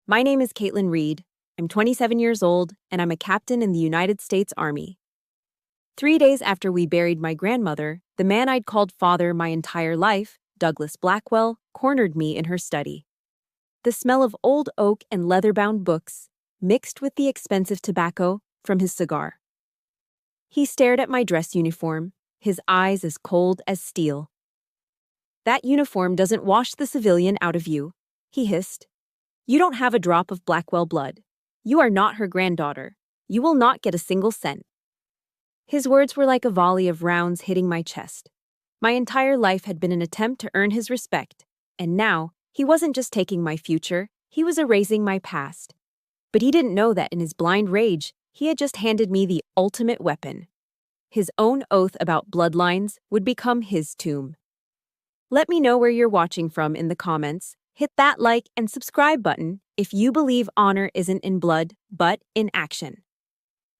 My name is Caitlin Reed. I'm 27 years old, and I'm a captain in the United States Army. 3 days after we buried my grandmother, the man I'd called father my entire life, Douglas Blackwell, cornered me in her study. The smell of old oak and leather-bound books, mixed with the expensive tobacco from his cigar. He stared at my dress uniform, his eyes as cold as steel. "That uniform doesn't wash the civilian out of you," he hissed. "You don't have a drop of Blackwell blood. You are not her granddaughter. You will not get a single cent." His words were like a volley of rounds hitting my chest. My entire life had been an attempt to earn his respect, and now he wasn't just taking my future, he was erasing my past. But he didn't know that in his blind rage, he had just handed me the ultimate weapon. His own oath about bloodlines would become his tomb. Let me know where you're watching from in the comments. Hit that like and subscribe button if you believe honor isn't in blood, but in action.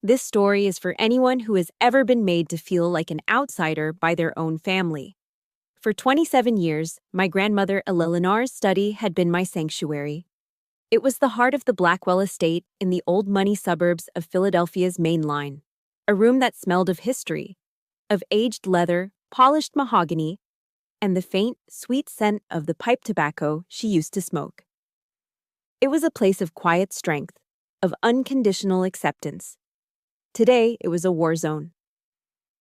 This story is for anyone who has ever been made to feel like an outsider by their own family. For 27 years, my grandmother Eleanor's study had been my sanctuary. It was the heart of the Blackwell estate in the old money suburbs of Philadelphia's Main Line, a room that smelled of history, of aged leather, polished mahogany, and the faint, sweet scent of the pipe tobacco she used to smoke. It was a place of quiet strength, of unconditional acceptance. Today, it was a war zone.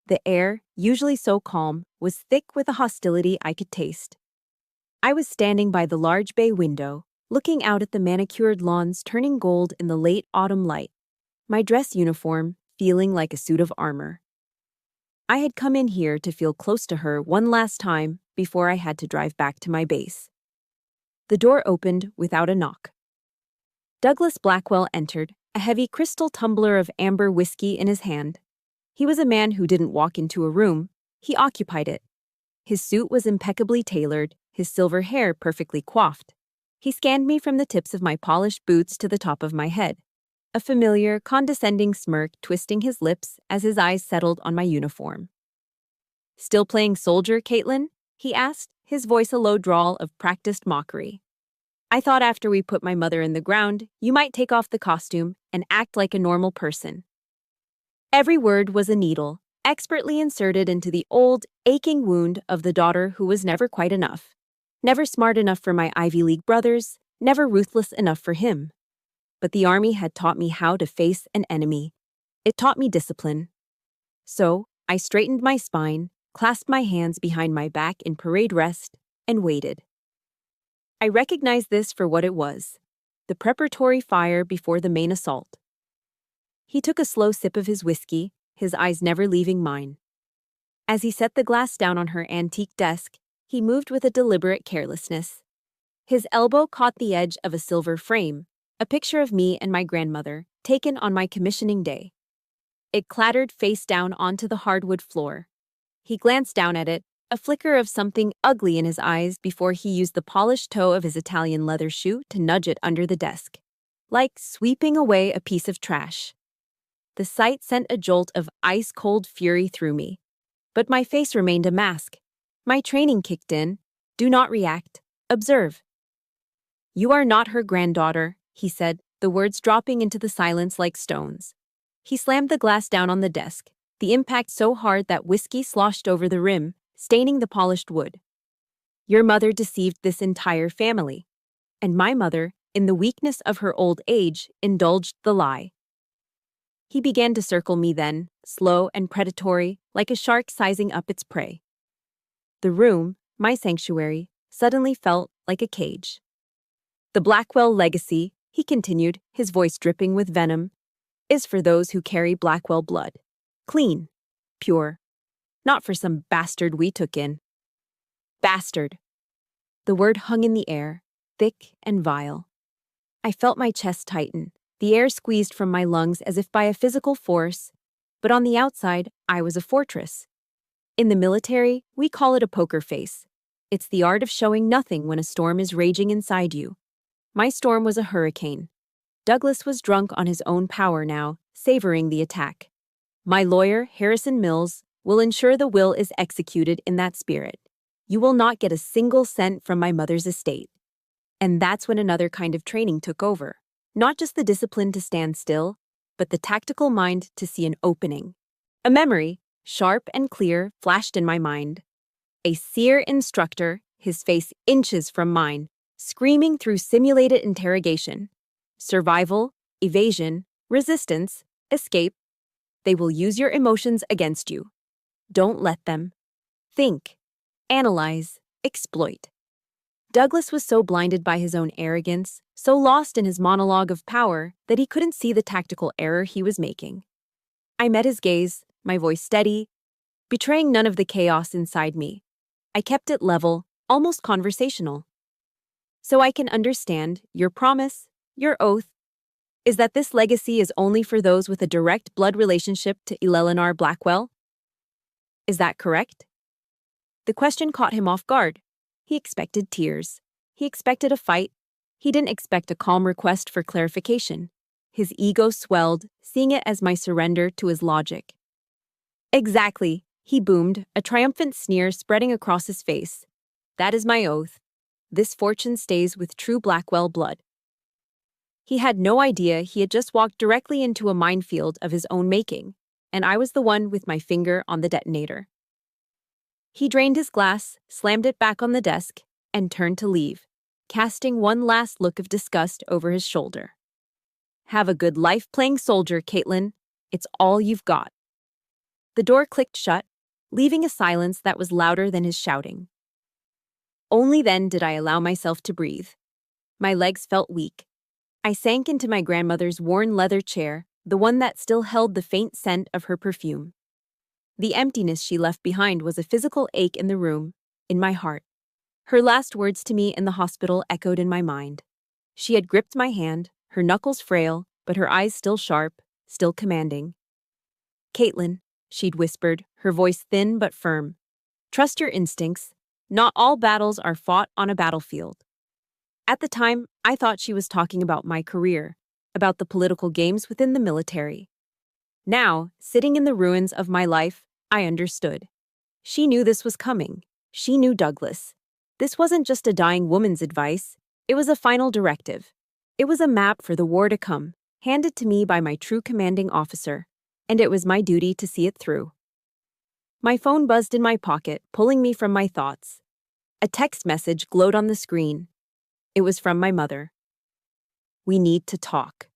The air, usually so calm, was thick with a hostility I could taste. I was standing by the large bay window, looking out at the manicured lawns turning gold in the late autumn light, my dress uniform feeling like a suit of armor. I had come in here to feel close to her one last time before I had to drive back to my base. The door opened without a knock. Douglas Blackwell entered, a heavy crystal tumbler of amber whiskey in his hand. He was a man who didn't walk into a room, he occupied it. His suit was impeccably tailored, his silver hair perfectly coiffed. He scanned me from the tips of my polished boots to the top of my head, a familiar, condescending smirk twisting his lips as his eyes settled on my uniform. "Still playing soldier, Caitlin?" he asked, his voice a low drawl of practiced mockery. "I thought after we put my mother in the ground, you might take off the costume and act like a normal person." Every word was a needle, expertly inserted into the old, aching wound of the daughter who was never quite enough. Never smart enough for my Ivy League brothers, never ruthless enough for him. But the army had taught me how to face an enemy. It taught me discipline. So, I straightened my spine, clasped my hands behind my back in parade rest, and waited. I recognized this for what it was, the preparatory fire before the main assault. He took a slow sip of his whiskey, his eyes never leaving mine. As he set the glass down on her antique desk, he moved with a deliberate carelessness. His elbow caught the edge of a silver frame, a picture of me and my grandmother, taken on my commissioning day. It clattered face down onto the hardwood floor. He glanced down at it, a flicker of something ugly in his eyes before he used the polished toe of his Italian leather shoe to nudge it under the desk, like sweeping away a piece of trash. The sight sent a jolt of ice-cold fury through me. But my face remained a mask. My training kicked in. Do not react. Observe. "You are not her granddaughter," he said, the words dropping into the silence like stones. He slammed the glass down on the desk, the impact so hard that whiskey sloshed over the rim, staining the polished wood. "Your mother deceived this entire family. And my mother, in the weakness of her old age, indulged the lie." He began to circle me then, slow and predatory, like a shark sizing up its prey. The room, my sanctuary, suddenly felt like a cage. "The Blackwell legacy," he continued, his voice dripping with venom, "is for those who carry Blackwell blood. Clean. Pure. Not for some bastard we took in." Bastard. The word hung in the air, thick and vile. I felt my chest tighten, the air squeezed from my lungs as if by a physical force, but on the outside, I was a fortress. In the military, we call it a poker face. It's the art of showing nothing when a storm is raging inside you. My storm was a hurricane. Douglas was drunk on his own power now, savoring the attack. My lawyer, Harrison Mills, will ensure the will is executed in that spirit. You will not get a single cent from my mother's estate. And that's when another kind of training took over. Not just the discipline to stand still, but the tactical mind to see an opening. A memory, sharp and clear, flashed in my mind. A seer instructor, his face inches from mine, screaming through simulated interrogation. Survival, evasion, resistance, escape. They will use your emotions against you. Don't let them. Think, analyze, exploit. Douglas was so blinded by his own arrogance, so lost in his monologue of power, that he couldn't see the tactical error he was making. I met his gaze, my voice steady, betraying none of the chaos inside me. I kept it level, almost conversational. So I can understand your promise, your oath, is that this legacy is only for those with a direct blood relationship to Eleanor Blackwell? Is that correct? The question caught him off guard. He expected tears. He expected a fight. He didn't expect a calm request for clarification. His ego swelled, seeing it as my surrender to his logic. Exactly, he boomed, a triumphant sneer spreading across his face. That is my oath. This fortune stays with true Blackwell blood. He had no idea he had just walked directly into a minefield of his own making, and I was the one with my finger on the detonator. He drained his glass, slammed it back on the desk, and turned to leave, casting one last look of disgust over his shoulder. Have a good life playing soldier, Caitlin. It's all you've got. The door clicked shut, leaving a silence that was louder than his shouting. Only then did I allow myself to breathe. My legs felt weak. I sank into my grandmother's worn leather chair, the one that still held the faint scent of her perfume. The emptiness she left behind was a physical ache in the room, in my heart. Her last words to me in the hospital echoed in my mind. She had gripped my hand, her knuckles frail, but her eyes still sharp, still commanding. Caitlin, she'd whispered, her voice thin but firm. Trust your instincts. Not all battles are fought on a battlefield. At the time, I thought she was talking about my career, about the political games within the military. Now, sitting in the ruins of my life, I understood. She knew this was coming. She knew Douglas. This wasn't just a dying woman's advice. It was a final directive. It was a map for the war to come, handed to me by my true commanding officer, and it was my duty to see it through. My phone buzzed in my pocket, pulling me from my thoughts. A text message glowed on the screen. It was from my mother. We need to talk.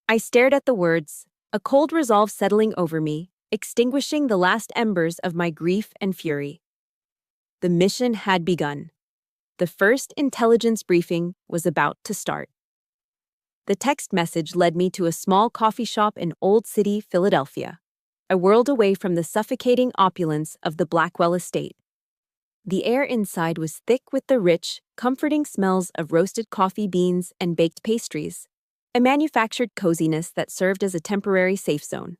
I stared at the words, a cold resolve settling over me, extinguishing the last embers of my grief and fury. The mission had begun. The first intelligence briefing was about to start. The text message led me to a small coffee shop in Old City, Philadelphia, a world away from the suffocating opulence of the Blackwell estate. The air inside was thick with the rich, comforting smells of roasted coffee beans and baked pastries, a manufactured coziness that served as a temporary safe zone.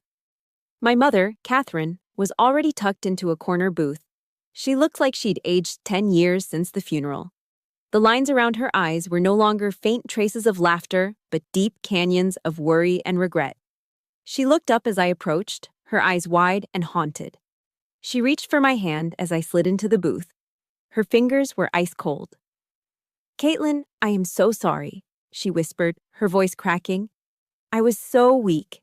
My mother, Catherine, was already tucked into a corner booth. She looked like she'd aged 10 years since the funeral. The lines around her eyes were no longer faint traces of laughter, but deep canyons of worry and regret. She looked up as I approached, her eyes wide and haunted. She reached for my hand as I slid into the booth. Her fingers were ice cold. Caitlin, I am so sorry, she whispered, her voice cracking. I was so weak.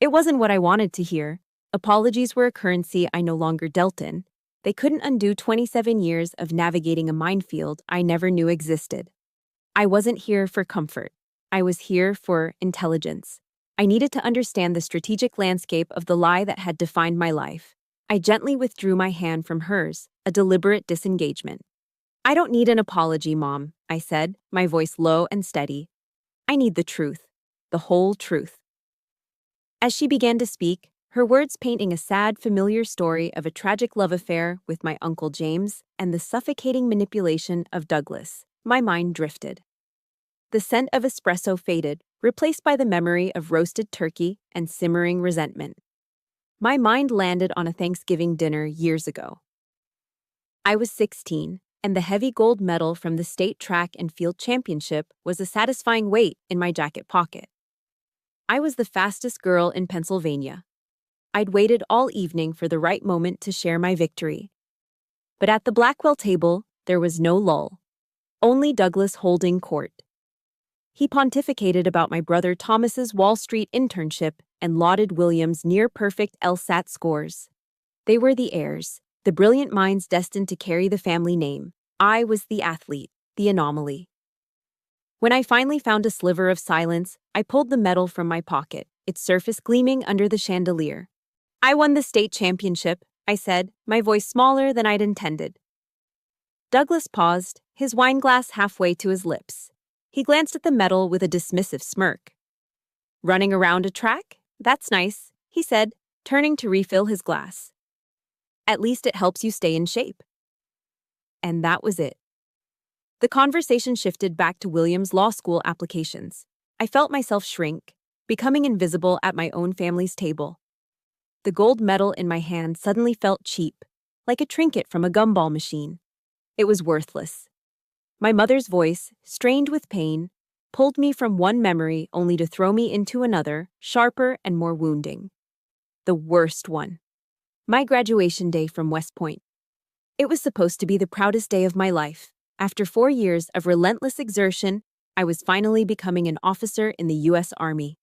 It wasn't what I wanted to hear. Apologies were a currency I no longer dealt in. They couldn't undo 27 years of navigating a minefield I never knew existed. I wasn't here for comfort. I was here for intelligence. I needed to understand the strategic landscape of the lie that had defined my life. I gently withdrew my hand from hers, a deliberate disengagement. I don't need an apology, Mom, I said, my voice low and steady. I need the truth, the whole truth. As she began to speak, her words painting a sad, familiar story of a tragic love affair with my Uncle James and the suffocating manipulation of Douglas, my mind drifted. The scent of espresso faded, replaced by the memory of roasted turkey and simmering resentment. My mind landed on a Thanksgiving dinner years ago. I was 16, and the heavy gold medal from the state track and field championship was a satisfying weight in my jacket pocket. I was the fastest girl in Pennsylvania. I'd waited all evening for the right moment to share my victory. But at the Blackwell table, there was no lull. only Douglas holding court. He pontificated about my brother Thomas's Wall Street internship and lauded William's near-perfect LSAT scores. They were the heirs, the brilliant minds destined to carry the family name. I was the athlete, the anomaly. When I finally found a sliver of silence, I pulled the medal from my pocket, its surface gleaming under the chandelier. I won the state championship, I said, my voice smaller than I'd intended. Douglas paused, his wine glass halfway to his lips. He glanced at the medal with a dismissive smirk. Running around a track? That's nice, he said, turning to refill his glass. At least it helps you stay in shape. And that was it. The conversation shifted back to William's law school applications. I felt myself shrink, becoming invisible at my own family's table. The gold medal in my hand suddenly felt cheap, like a trinket from a gumball machine. It was worthless. My mother's voice, strained with pain, pulled me from one memory only to throw me into another, sharper and more wounding. The worst one. My graduation day from West Point. It was supposed to be the proudest day of my life. After 4 years of relentless exertion, I was finally becoming an officer in the U.S. Army.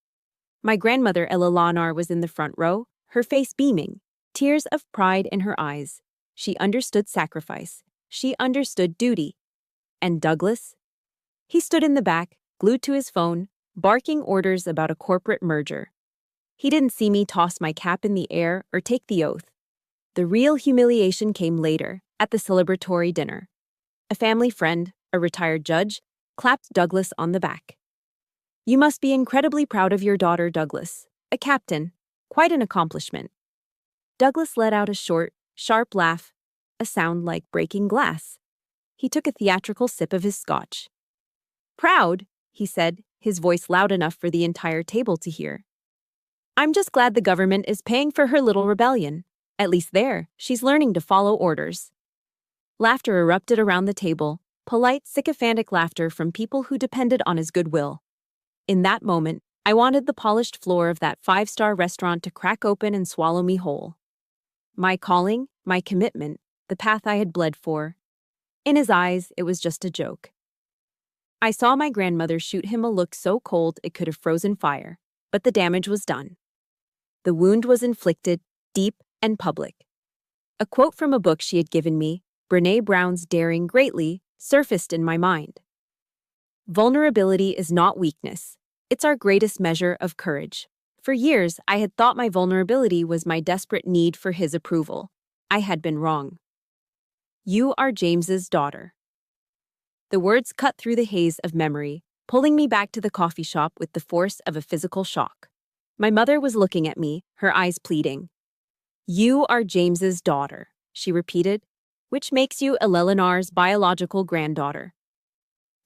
My grandmother Ella Lanar was in the front row, her face beaming, tears of pride in her eyes. She understood sacrifice. She understood duty. And Douglas? He stood in the back, glued to his phone, barking orders about a corporate merger. He didn't see me toss my cap in the air or take the oath. The real humiliation came later, at the celebratory dinner. A family friend, a retired judge, clapped Douglas on the back. You must be incredibly proud of your daughter, Douglas. A captain. Quite an accomplishment. Douglas let out a short, sharp laugh, a sound like breaking glass. He took a theatrical sip of his scotch. Proud, he said, his voice loud enough for the entire table to hear. I'm just glad the government is paying for her little rebellion. At least there, she's learning to follow orders. Laughter erupted around the table, polite, sycophantic laughter from people who depended on his goodwill. In that moment, I wanted the polished floor of that 5-star restaurant to crack open and swallow me whole. My calling, my commitment, the path I had bled for. In his eyes, it was just a joke. I saw my grandmother shoot him a look so cold it could have frozen fire, but the damage was done. The wound was inflicted, deep and public. A quote from a book she had given me, Brené Brown's Daring Greatly, surfaced in my mind. Vulnerability is not weakness. It's our greatest measure of courage. For years, I had thought my vulnerability was my desperate need for his approval. I had been wrong. You are James's daughter. The words cut through the haze of memory, pulling me back to the coffee shop with the force of a physical shock. My mother was looking at me, her eyes pleading. You are James's daughter, she repeated, which makes you Eleanor's biological granddaughter.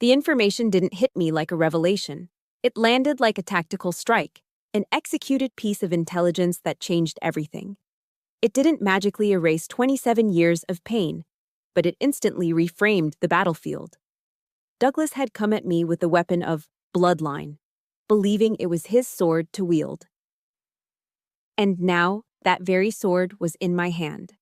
The information didn't hit me like a revelation. It landed like a tactical strike, an executed piece of intelligence that changed everything. It didn't magically erase 27 years of pain, but it instantly reframed the battlefield. Douglas had come at me with the weapon of bloodline, believing it was his sword to wield. And now, that very sword was in my hand.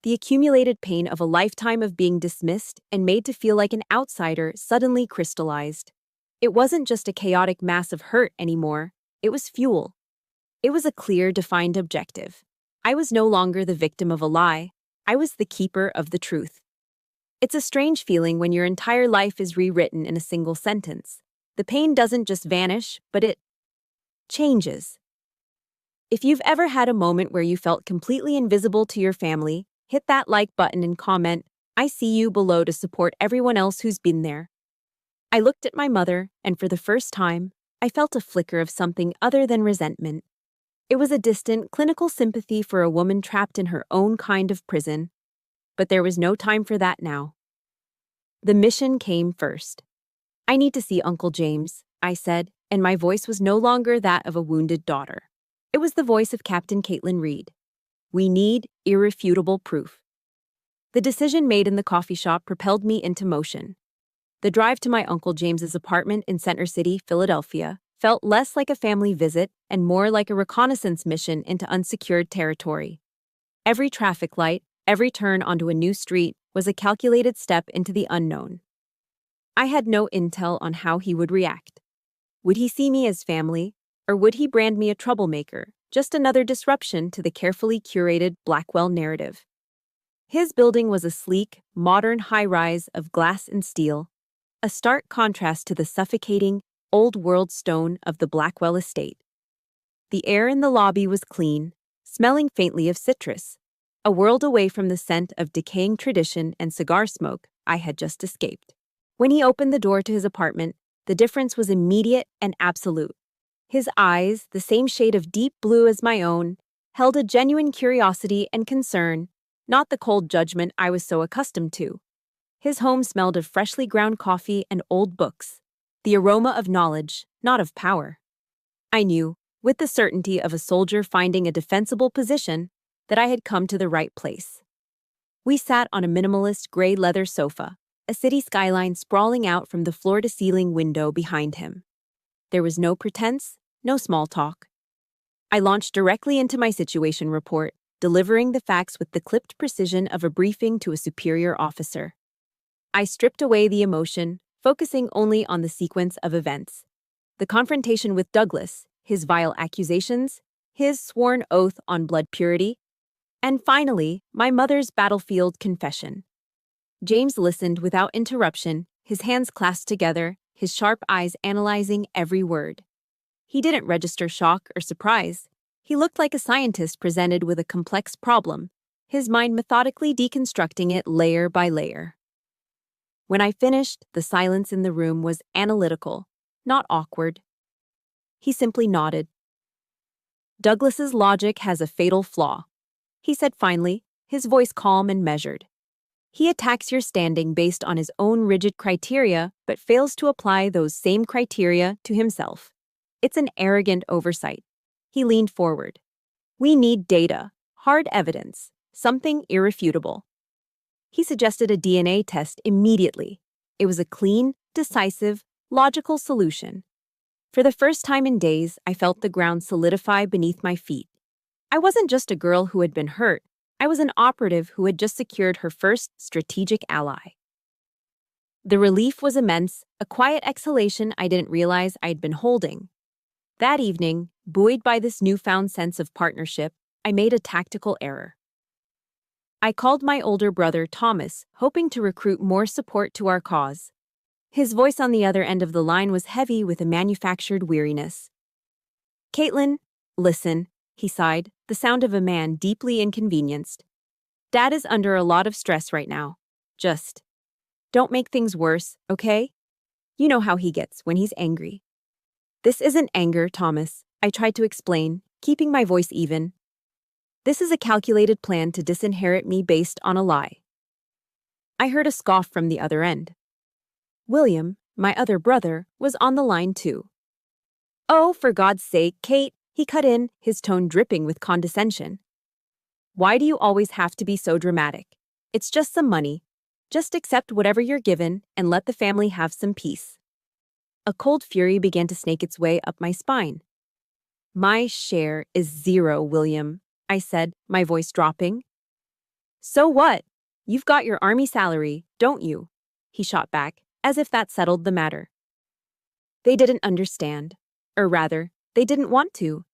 The accumulated pain of a lifetime of being dismissed and made to feel like an outsider suddenly crystallized. It wasn't just a chaotic mass of hurt anymore, it was fuel. It was a clear, defined objective. I was no longer the victim of a lie, I was the keeper of the truth. It's a strange feeling when your entire life is rewritten in a single sentence. The pain doesn't just vanish, but it changes. If you've ever had a moment where you felt completely invisible to your family, hit that like button and comment, I see you below to support everyone else who's been there. I looked at my mother, and for the first time, I felt a flicker of something other than resentment. It was a distant, clinical sympathy for a woman trapped in her own kind of prison. But there was no time for that now. The mission came first. I need to see Uncle James, I said, and my voice was no longer that of a wounded daughter. It was the voice of Captain Caitlin Reed. We need irrefutable proof. The decision made in the coffee shop propelled me into motion. The drive to my Uncle James's apartment in Center City, Philadelphia, felt less like a family visit and more like a reconnaissance mission into unsecured territory. Every traffic light, every turn onto a new street was a calculated step into the unknown. I had no intel on how he would react. Would he see me as family, or would he brand me a troublemaker, just another disruption to the carefully curated Blackwell narrative? His building was a sleek, modern high-rise of glass and steel, a stark contrast to the suffocating, old-world stone of the Blackwell estate. The air in the lobby was clean, smelling faintly of citrus, a world away from the scent of decaying tradition and cigar smoke I had just escaped. When he opened the door to his apartment, the difference was immediate and absolute. His eyes, the same shade of deep blue as my own, held a genuine curiosity and concern, not the cold judgment I was so accustomed to. His home smelled of freshly ground coffee and old books, the aroma of knowledge, not of power. I knew, with the certainty of a soldier finding a defensible position, that I had come to the right place. We sat on a minimalist gray leather sofa, a city skyline sprawling out from the floor-to-ceiling window behind him. There was no pretense, no small talk. I launched directly into my situation report, delivering the facts with the clipped precision of a briefing to a superior officer. I stripped away the emotion, focusing only on the sequence of events. The confrontation with Douglas, his vile accusations, his sworn oath on blood purity, and finally, my mother's battlefield confession. James listened without interruption, his hands clasped together, his sharp eyes analyzing every word. He didn't register shock or surprise. He looked like a scientist presented with a complex problem, his mind methodically deconstructing it layer by layer. When I finished, the silence in the room was analytical, not awkward. He simply nodded. Douglas's logic has a fatal flaw, he said finally, his voice calm and measured. He attacks your standing based on his own rigid criteria, but fails to apply those same criteria to himself. It's an arrogant oversight. He leaned forward. We need data, hard evidence, something irrefutable. He suggested a DNA test immediately. It was a clean, decisive, logical solution. For the first time in days, I felt the ground solidify beneath my feet. I wasn't just a girl who had been hurt. I was an operative who had just secured her first strategic ally. The relief was immense, a quiet exhalation I didn't realize I'd been holding. That evening, buoyed by this newfound sense of partnership, I made a tactical error. I called my older brother, Thomas, hoping to recruit more support to our cause. His voice on the other end of the line was heavy with a manufactured weariness. "Caitlin, listen," he sighed, the sound of a man deeply inconvenienced. "Dad is under a lot of stress right now. Just don't make things worse, okay? You know how he gets when he's angry." "This isn't anger, Thomas," I tried to explain, keeping my voice even. "This is a calculated plan to disinherit me based on a lie." I heard a scoff from the other end. William, my other brother, was on the line too. "Oh, for God's sake, Kate," he cut in, his tone dripping with condescension. "Why do you always have to be so dramatic? It's just some money. Just accept whatever you're given and let the family have some peace." A cold fury began to snake its way up my spine. "My share is 0, William," I said, my voice dropping. "So what? You've got your army salary, don't you?" he shot back, as if that settled the matter. They didn't understand. Or rather, they didn't want to.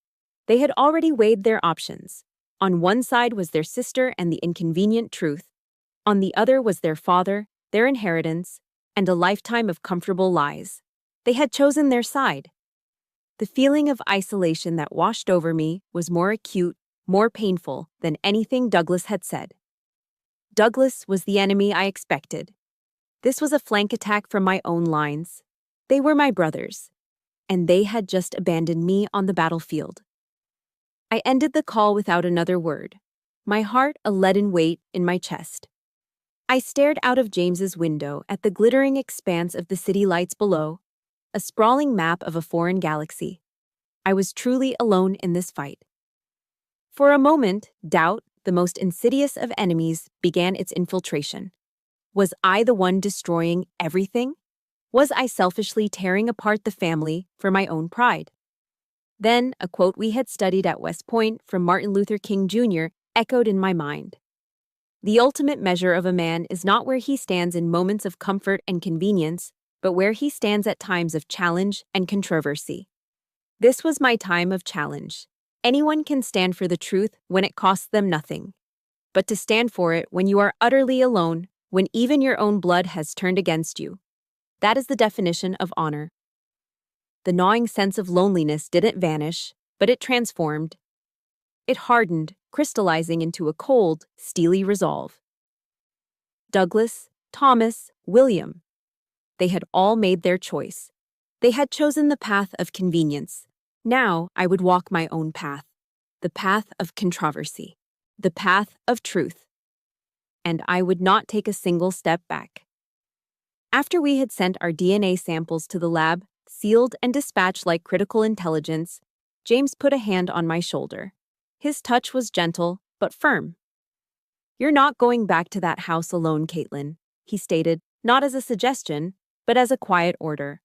They had already weighed their options. On one side was their sister and the inconvenient truth. On the other was their father, their inheritance, and a lifetime of comfortable lies. They had chosen their side. The feeling of isolation that washed over me was more acute, more painful than anything Douglas had said. Douglas was the enemy I expected. This was a flank attack from my own lines. They were my brothers, and they had just abandoned me on the battlefield. I ended the call without another word, my heart a leaden weight in my chest. I stared out of James's window at the glittering expanse of the city lights below, a sprawling map of a foreign galaxy. I was truly alone in this fight. For a moment, doubt, the most insidious of enemies, began its infiltration. Was I the one destroying everything? Was I selfishly tearing apart the family for my own pride? Then, a quote we had studied at West Point from Martin Luther King Jr. echoed in my mind. "The ultimate measure of a man is not where he stands in moments of comfort and convenience, but where he stands at times of challenge and controversy. This was my time of challenge. Anyone can stand for the truth when it costs them nothing. But to stand for it when you are utterly alone, when even your own blood has turned against you, that is the definition of honor. The gnawing sense of loneliness didn't vanish, but it transformed. It hardened, crystallizing into a cold, steely resolve. Douglas, Thomas, William. They had all made their choice. They had chosen the path of convenience. Now I would walk my own path. The path of controversy. The path of truth. And I would not take a single step back. After we had sent our DNA samples to the lab, sealed and dispatched like critical intelligence, James put a hand on my shoulder. His touch was gentle, but firm. "You're not going back to that house alone, Caitlin," he stated, not as a suggestion, but as a quiet order.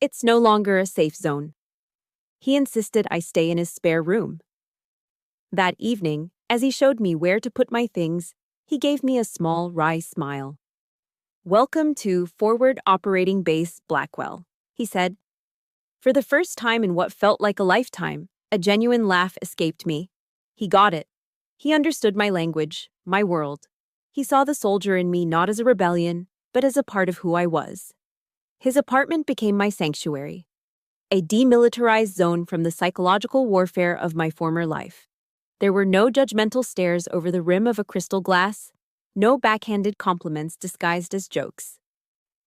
"It's no longer a safe zone." He insisted I stay in his spare room. That evening, as he showed me where to put my things, he gave me a small, wry smile. "Welcome to Forward Operating Base Blackwell," he said. For the first time in what felt like a lifetime, a genuine laugh escaped me. He got it. He understood my language, my world. He saw the soldier in me not as a rebellion, but as a part of who I was. His apartment became my sanctuary, a demilitarized zone from the psychological warfare of my former life. There were no judgmental stares over the rim of a crystal glass, no backhanded compliments disguised as jokes.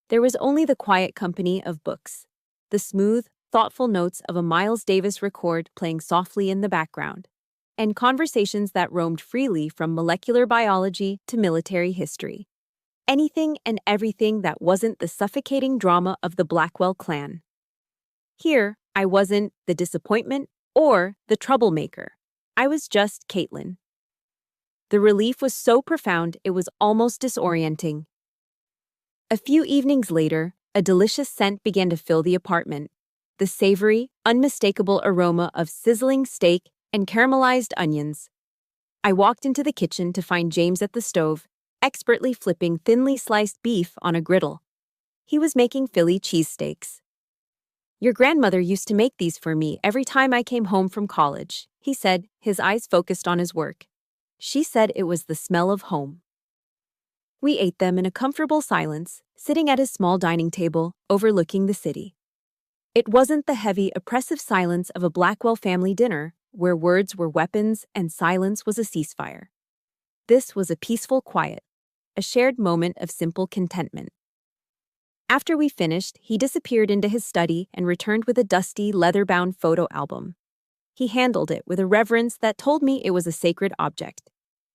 There was only the quiet company of books, the smooth, thoughtful notes of a Miles Davis record playing softly in the background, and conversations that roamed freely from molecular biology to military history. Anything and everything that wasn't the suffocating drama of the Blackwell clan. Here, I wasn't the disappointment or the troublemaker. I was just Caitlin. The relief was so profound it was almost disorienting. A few evenings later, a delicious scent began to fill the apartment. The savory, unmistakable aroma of sizzling steak and caramelized onions. I walked into the kitchen to find James at the stove, expertly flipping thinly sliced beef on a griddle. He was making Philly cheesesteaks. "Your grandmother used to make these for me every time I came home from college," he said, his eyes focused on his work. "She said it was the smell of home." We ate them in a comfortable silence, sitting at his small dining table, overlooking the city. It wasn't the heavy, oppressive silence of a Blackwell family dinner, where words were weapons and silence was a ceasefire. This was a peaceful quiet, a shared moment of simple contentment. After we finished, he disappeared into his study and returned with a dusty, leather-bound photo album. He handled it with a reverence that told me it was a sacred object.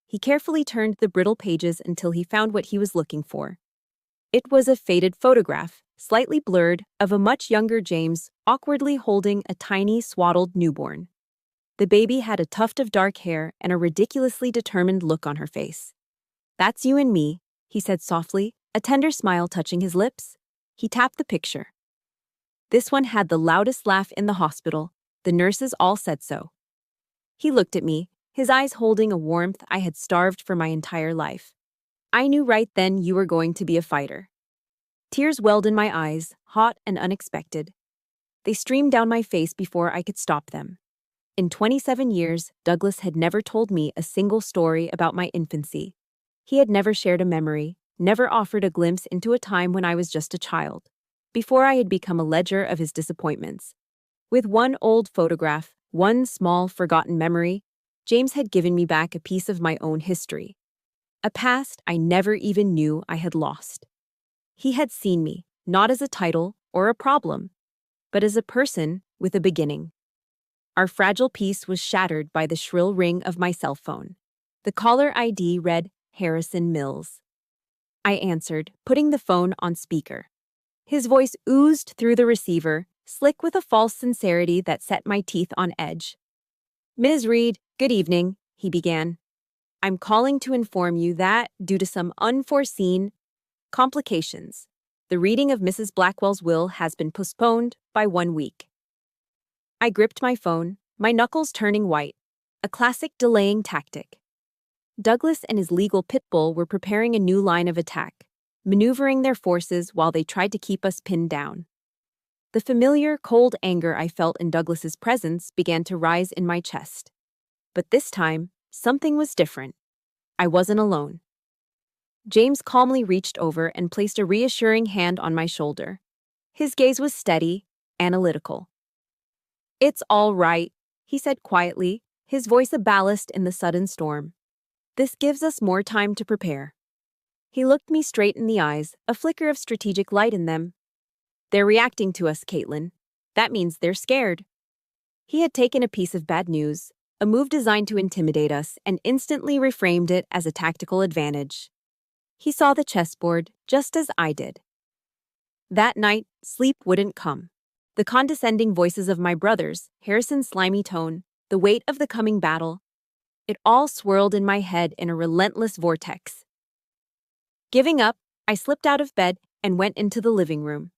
He carefully turned the brittle pages until he found what he was looking for. It was a faded photograph, slightly blurred, of a much younger James awkwardly holding a tiny, swaddled newborn. The baby had a tuft of dark hair and a ridiculously determined look on her face. "That's you and me," he said softly, a tender smile touching his lips. He tapped the picture. "This one had the loudest laugh in the hospital. The nurses all said so." He looked at me, his eyes holding a warmth I had starved for my entire life. "I knew right then you were going to be a fighter." Tears welled in my eyes, hot and unexpected. They streamed down my face before I could stop them. In 27 years, Douglas had never told me a single story about my infancy. He had never shared a memory, never offered a glimpse into a time when I was just a child, before I had become a ledger of his disappointments. With one old photograph, one small forgotten memory, James had given me back a piece of my own history. A past I never even knew I had lost. He had seen me, not as a title or a problem, but as a person with a beginning. Our fragile peace was shattered by the shrill ring of my cell phone. The caller ID read Harrison Mills. I answered, putting the phone on speaker. His voice oozed through the receiver, slick with a false sincerity that set my teeth on edge. "Ms. Reed, good evening," he began. "I'm calling to inform you that, due to some unforeseen complications, the reading of Mrs. Blackwell's will has been postponed by 1 week." I gripped my phone, my knuckles turning white, a classic delaying tactic. Douglas and his legal pit bull were preparing a new line of attack. maneuvering their forces while they tried to keep us pinned down. The familiar, cold anger I felt in Douglas's presence began to rise in my chest. But this time, something was different. I wasn't alone. James calmly reached over and placed a reassuring hand on my shoulder. His gaze was steady, analytical. "It's all right," he said quietly, his voice a ballast in the sudden storm. "This gives us more time to prepare." He looked me straight in the eyes, a flicker of strategic light in them. "They're reacting to us, Caitlin. That means they're scared." He had taken a piece of bad news, a move designed to intimidate us, and instantly reframed it as a tactical advantage. He saw the chessboard just as I did. That night, sleep wouldn't come. The condescending voices of my brothers, Harrison's slimy tone, the weight of the coming battle, it all swirled in my head in a relentless vortex. Giving up, I slipped out of bed and went into the living room.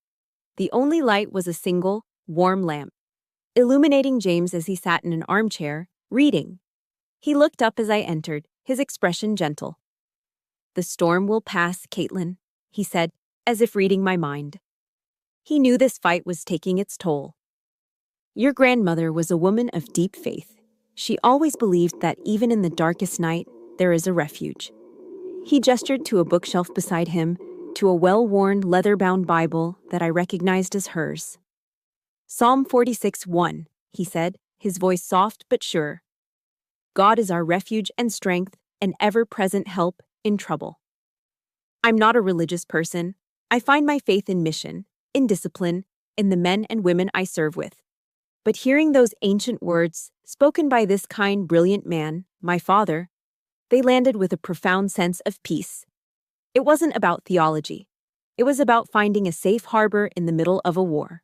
The only light was a single, warm lamp, illuminating James as he sat in an armchair, reading. He looked up as I entered, his expression gentle. "The storm will pass, Caitlin," he said, as if reading my mind. He knew this fight was taking its toll. "Your grandmother was a woman of deep faith. She always believed that even in the darkest night, there is a refuge." He gestured to a bookshelf beside him, to a well-worn, leather-bound Bible that I recognized as hers. "Psalm 46:1, he said, his voice soft but sure. "God is our refuge and strength, an ever-present help in trouble." I'm not a religious person. I find my faith in mission, in discipline, in the men and women I serve with. But hearing those ancient words, spoken by this kind, brilliant man, my father, they landed with a profound sense of peace. It wasn't about theology. It was about finding a safe harbor in the middle of a war.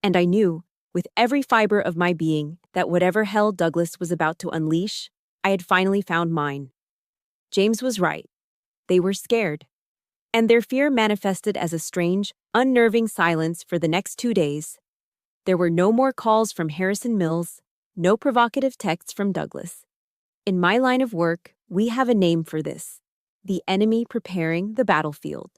And I knew, with every fiber of my being, that whatever hell Douglas was about to unleash, I had finally found mine. James was right. They were scared. And their fear manifested as a strange, unnerving silence for the next 2 days. There were no more calls from Harrison Mills, no provocative texts from Douglas. In my line of work, we have a name for this: the enemy preparing the battlefield.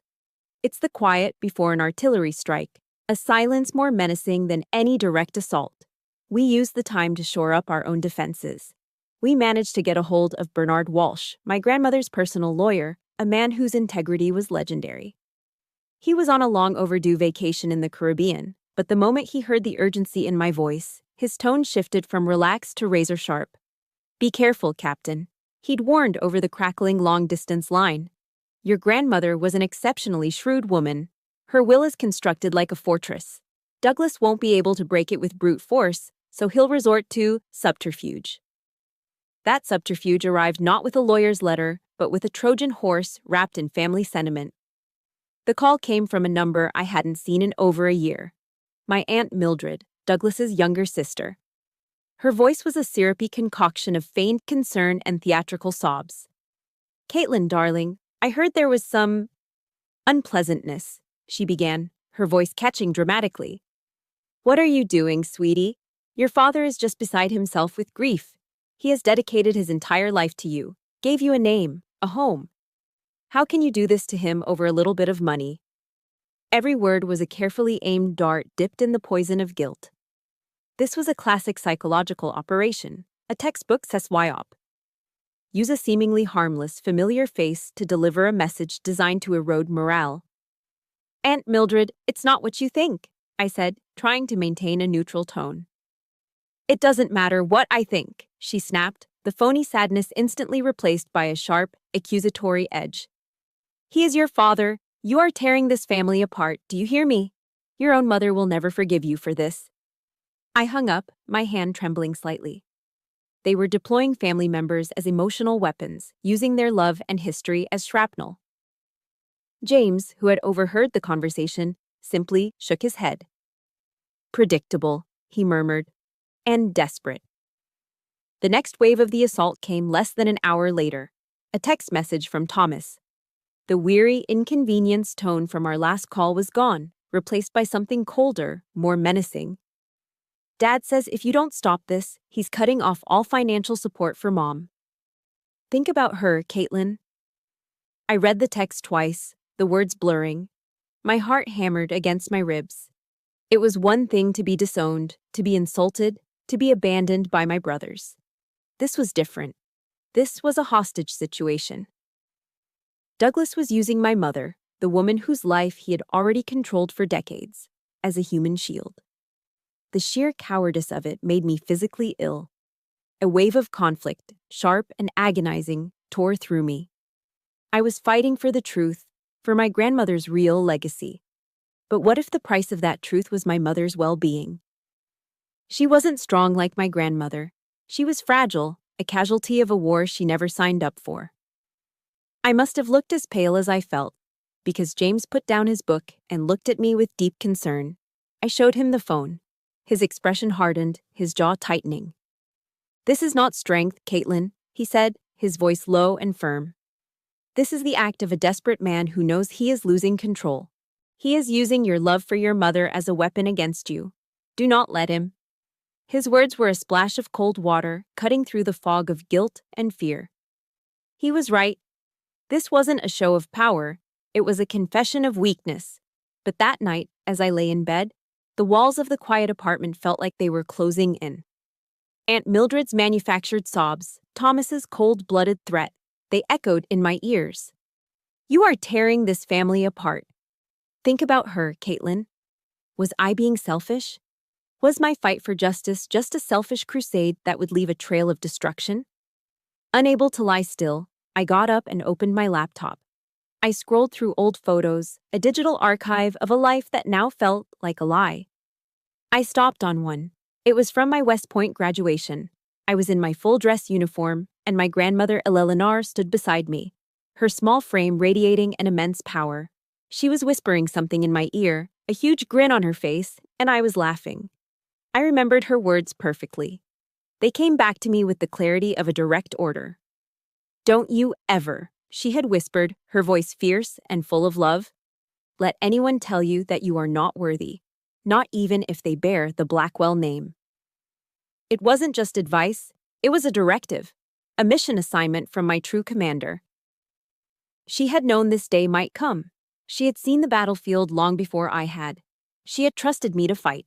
It's the quiet before an artillery strike, a silence more menacing than any direct assault. We use the time to shore up our own defenses. We managed to get a hold of Bernard Walsh, my grandmother's personal lawyer, a man whose integrity was legendary. He was on a long overdue vacation in the Caribbean, but the moment he heard the urgency in my voice, his tone shifted from relaxed to razor-sharp. "Be careful, Captain," he'd warned over the crackling long-distance line. "Your grandmother was an exceptionally shrewd woman. Her will is constructed like a fortress. Douglas won't be able to break it with brute force, so he'll resort to subterfuge." That subterfuge arrived not with a lawyer's letter, but with a Trojan horse wrapped in family sentiment. The call came from a number I hadn't seen in over a year. My Aunt Mildred, Douglas's younger sister. Her voice was a syrupy concoction of feigned concern and theatrical sobs. "Caitlin, darling, I heard there was some unpleasantness," she began, her voice catching dramatically. "What are you doing, sweetie? Your father is just beside himself with grief. He has dedicated his entire life to you, gave you a name, a home. How can you do this to him over a little bit of money?" Every word was a carefully aimed dart dipped in the poison of guilt. This was a classic psychological operation, a textbook psyop. Use a seemingly harmless, familiar face to deliver a message designed to erode morale. "Aunt Mildred, it's not what you think," I said, trying to maintain a neutral tone. "It doesn't matter what I think," she snapped, the phony sadness instantly replaced by a sharp, accusatory edge. "He is your father. You are tearing this family apart, do you hear me? Your own mother will never forgive you for this." I hung up, my hand trembling slightly. They were deploying family members as emotional weapons, using their love and history as shrapnel. James, who had overheard the conversation, simply shook his head. "Predictable," he murmured, "and desperate." The next wave of the assault came less than an hour later. A text message from Thomas. The weary, inconvenienced tone from our last call was gone, replaced by something colder, more menacing. "Dad says if you don't stop this, he's cutting off all financial support for Mom. Think about her, Caitlin." I read the text twice, the words blurring. My heart hammered against my ribs. It was one thing to be disowned, to be insulted, to be abandoned by my brothers. This was different. This was a hostage situation. Douglas was using my mother, the woman whose life he had already controlled for decades, as a human shield. The sheer cowardice of it made me physically ill. A wave of conflict, sharp and agonizing, tore through me. I was fighting for the truth, for my grandmother's real legacy. But what if the price of that truth was my mother's well-being? She wasn't strong like my grandmother. She was fragile, a casualty of a war she never signed up for. I must have looked as pale as I felt, because James put down his book and looked at me with deep concern. I showed him the phone. His expression hardened, his jaw tightening. "This is not strength, Caitlin," he said, his voice low and firm. "This is the act of a desperate man who knows he is losing control. He is using your love for your mother as a weapon against you. Do not let him." His words were a splash of cold water cutting through the fog of guilt and fear. He was right. This wasn't a show of power, it was a confession of weakness. But that night, as I lay in bed, the walls of the quiet apartment felt like they were closing in. Aunt Mildred's manufactured sobs, Thomas's cold-blooded threat, they echoed in my ears. "You are tearing this family apart. Think about her, Caitlin. Was I being selfish? Was my fight for justice just a selfish crusade that would leave a trail of destruction?" Unable to lie still, I got up and opened my laptop. I scrolled through old photos, a digital archive of a life that now felt like a lie. I stopped on one. It was from my West Point graduation. I was in my full-dress uniform, and my grandmother Eleanor stood beside me, her small frame radiating an immense power. She was whispering something in my ear, a huge grin on her face, and I was laughing. I remembered her words perfectly. They came back to me with the clarity of a direct order. "Don't you ever," she had whispered, her voice fierce and full of love, "let anyone tell you that you are not worthy, not even if they bear the Blackwell name." It wasn't just advice, it was a directive, a mission assignment from my true commander. She had known this day might come. She had seen the battlefield long before I had. She had trusted me to fight.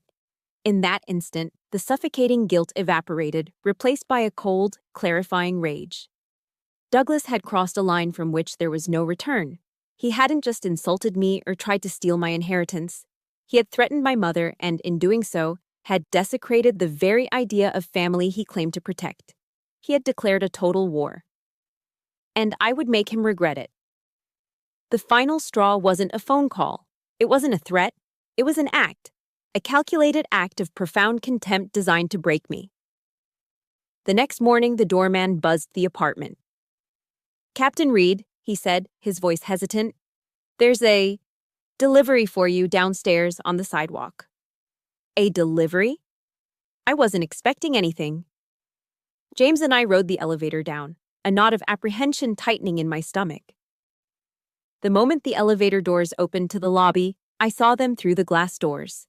In that instant, the suffocating guilt evaporated, replaced by a cold, clarifying rage. Douglas had crossed a line from which there was no return. He hadn't just insulted me or tried to steal my inheritance. He had threatened my mother and, in doing so, had desecrated the very idea of family he claimed to protect. He had declared a total war. And I would make him regret it. The final straw wasn't a phone call. It wasn't a threat. It was an act. A calculated act of profound contempt designed to break me. The next morning, the doorman buzzed the apartment. "Captain Reed," he said, his voice hesitant, "there's a delivery for you downstairs on the sidewalk." A delivery? I wasn't expecting anything. James and I rode the elevator down, a knot of apprehension tightening in my stomach. The moment the elevator doors opened to the lobby, I saw them through the glass doors.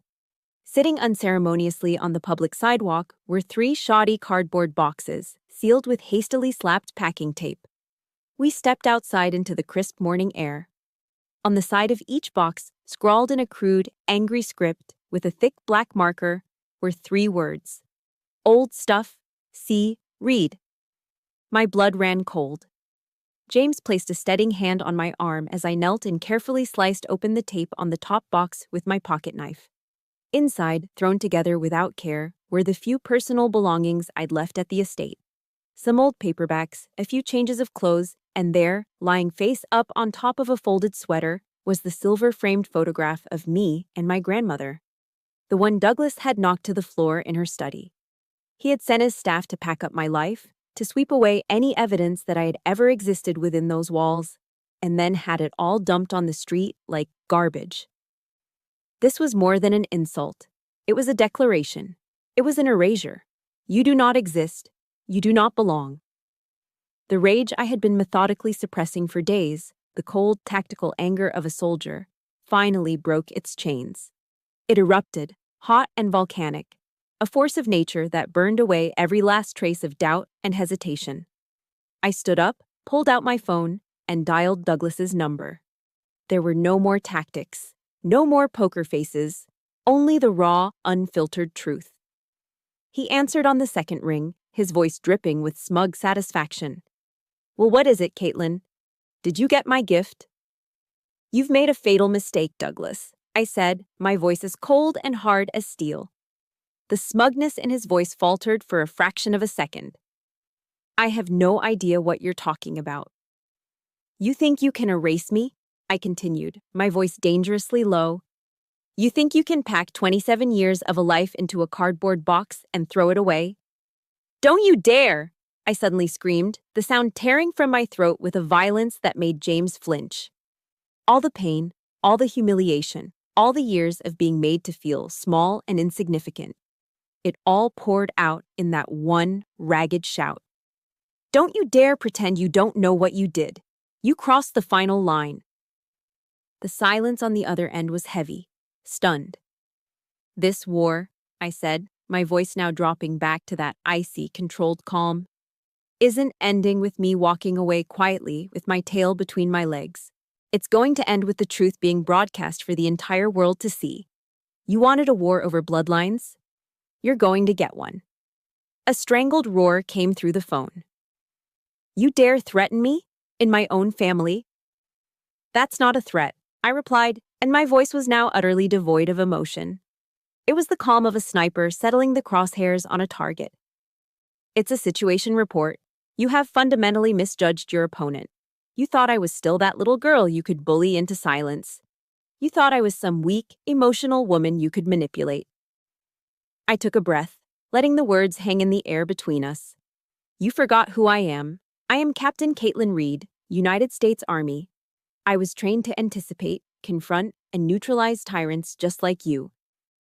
Sitting unceremoniously on the public sidewalk were 3 shoddy cardboard boxes, sealed with hastily slapped packing tape. We stepped outside into the crisp morning air. On the side of each box, scrawled in a crude, angry script with a thick black marker, were 3 words. "Old stuff, see, read." My blood ran cold. James placed a steadying hand on my arm as I knelt and carefully sliced open the tape on the top box with my pocket knife. Inside, thrown together without care, were the few personal belongings I'd left at the estate. Some old paperbacks, a few changes of clothes, and there, lying face up on top of a folded sweater, was the silver-framed photograph of me and my grandmother, the one Douglas had knocked to the floor in her study. He had sent his staff to pack up my life, to sweep away any evidence that I had ever existed within those walls, and then had it all dumped on the street like garbage. This was more than an insult. It was a declaration. It was an erasure. You do not exist. You do not belong. The rage I had been methodically suppressing for days, the cold, tactical anger of a soldier, finally broke its chains. It erupted, hot and volcanic, a force of nature that burned away every last trace of doubt and hesitation. I stood up, pulled out my phone, and dialed Douglas's number. There were no more tactics, no more poker faces, only the raw, unfiltered truth. He answered on the second ring, his voice dripping with smug satisfaction. "Well, what is it, Caitlin? Did you get my gift?" "You've made a fatal mistake, Douglas," I said, my voice as cold and hard as steel. The smugness in his voice faltered for a fraction of a second. "I have no idea what you're talking about." "You think you can erase me?" I continued, my voice dangerously low. "You think you can pack 27 years of a life into a cardboard box and throw it away?" "Don't you dare!" I suddenly screamed, the sound tearing from my throat with a violence that made James flinch. All the pain, all the humiliation, all the years of being made to feel small and insignificant. It all poured out in that one ragged shout. "Don't you dare pretend you don't know what you did. You crossed the final line." The silence on the other end was heavy, stunned. "This war," I said, my voice now dropping back to that icy, controlled calm, "isn't ending with me walking away quietly with my tail between my legs. It's going to end with the truth being broadcast for the entire world to see. You wanted a war over bloodlines? You're going to get one." A strangled roar came through the phone. "You dare threaten me? In my own family?" "That's not a threat," I replied, and my voice was now utterly devoid of emotion. It was the calm of a sniper settling the crosshairs on a target. "It's a situation report. You have fundamentally misjudged your opponent. You thought I was still that little girl you could bully into silence. You thought I was some weak, emotional woman you could manipulate." I took a breath, letting the words hang in the air between us. "You forgot who I am. I am Captain Caitlin Reed, United States Army. I was trained to anticipate, confront, and neutralize tyrants just like you.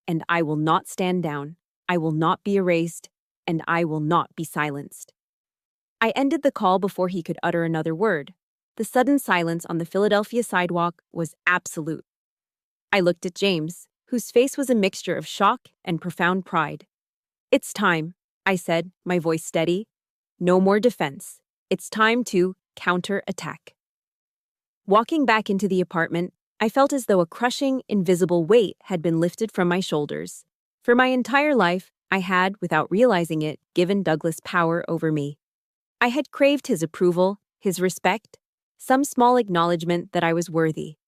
And I will not stand down. I will not be erased. And I will not be silenced." I ended the call before he could utter another word. The sudden silence on the Philadelphia sidewalk was absolute. I looked at James, whose face was a mixture of shock and profound pride. "It's time," I said, my voice steady. "No more defense. It's time to counter-attack." Walking back into the apartment, I felt as though a crushing, invisible weight had been lifted from my shoulders. For my entire life, I had, without realizing it, given Douglas power over me. I had craved his approval, his respect, some small acknowledgement that I was worthy.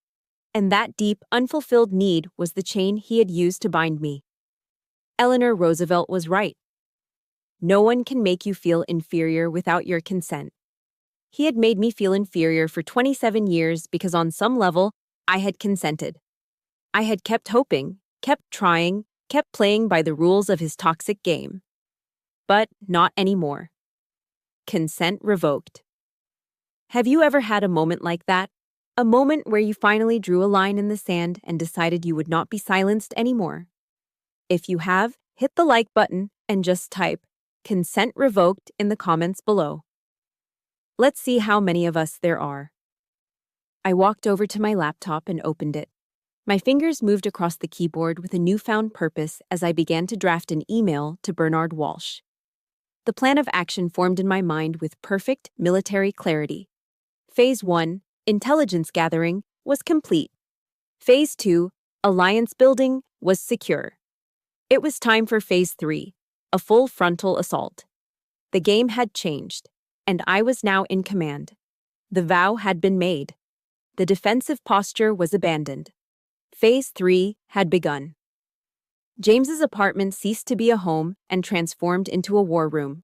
And that deep, unfulfilled need was the chain he had used to bind me. Eleanor Roosevelt was right. No one can make you feel inferior without your consent. He had made me feel inferior for 27 years because on some level, I had consented. I had kept hoping, kept trying, kept playing by the rules of his toxic game. But not anymore. Consent revoked. Have you ever had a moment like that? A moment where you finally drew a line in the sand and decided you would not be silenced anymore? If you have, hit the like button and just type "consent revoked" in the comments below. Let's see how many of us there are. I walked over to my laptop and opened it. My fingers moved across the keyboard with a newfound purpose as I began to draft an email to Bernard Walsh. The plan of action formed in my mind with perfect military clarity. Phase 1, intelligence gathering, was complete. Phase 2, alliance building, was secure. It was time for Phase 3, a full frontal assault. The game had changed, and I was now in command. The vow had been made. The defensive posture was abandoned. Phase 3 had begun. James's apartment ceased to be a home and transformed into a war room.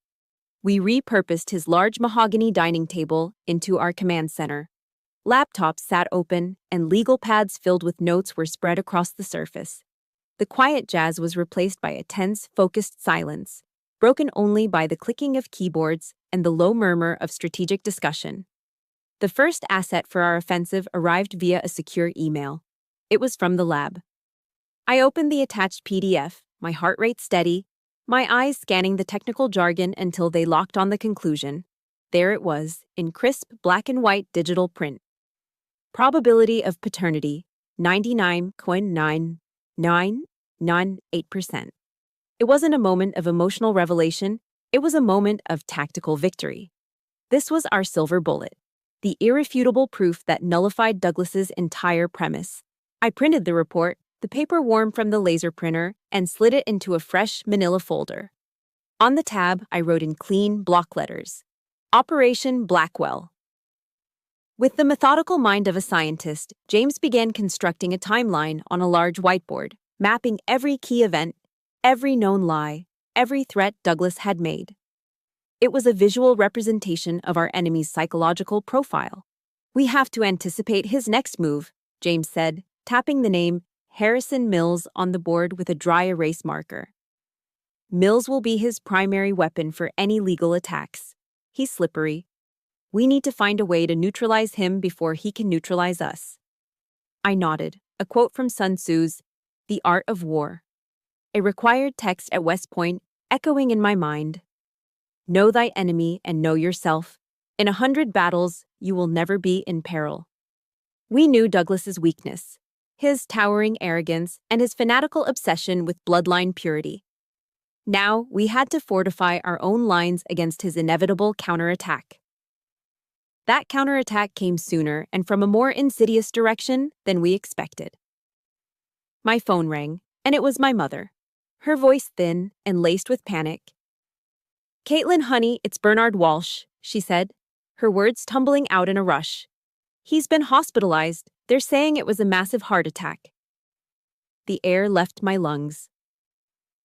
We repurposed his large mahogany dining table into our command center. Laptops sat open, and legal pads filled with notes were spread across the surface. The quiet jazz was replaced by a tense, focused silence, broken only by the clicking of keyboards and the low murmur of strategic discussion. The first asset for our offensive arrived via a secure email. It was from the lab. I opened the attached PDF, my heart rate steady, my eyes scanning the technical jargon until they locked on the conclusion. There it was, in crisp black and white digital print. Probability of paternity, 99.9998%. It wasn't a moment of emotional revelation, it was a moment of tactical victory. This was our silver bullet. the irrefutable proof that nullified Douglas's entire premise. I printed the report, the paper warm from the laser printer, and slid it into a fresh manila folder. On the tab, I wrote in clean block letters, Operation Blackwell. With the methodical mind of a scientist, James began constructing a timeline on a large whiteboard, mapping every key event, every known lie, every threat Douglas had made. It was a visual representation of our enemy's psychological profile. "We have to anticipate his next move," James said, tapping the name Harrison Mills on the board with a dry erase marker. "Mills will be his primary weapon for any legal attacks. He's slippery. We need to find a way to neutralize him before he can neutralize us." I nodded, a quote from Sun Tzu's The Art of War. A required text at West Point echoing in my mind. "Know thy enemy and know yourself. In 100 battles, you will never be in peril." We knew Douglas's weakness, his towering arrogance and his fanatical obsession with bloodline purity. Now, we had to fortify our own lines against his inevitable counterattack. That counterattack came sooner and from a more insidious direction than we expected. My phone rang, and it was my mother, her voice thin and laced with panic. "Caitlin, honey, it's Bernard Walsh," she said, her words tumbling out in a rush. "He's been hospitalized. They're saying it was a massive heart attack." The air left my lungs.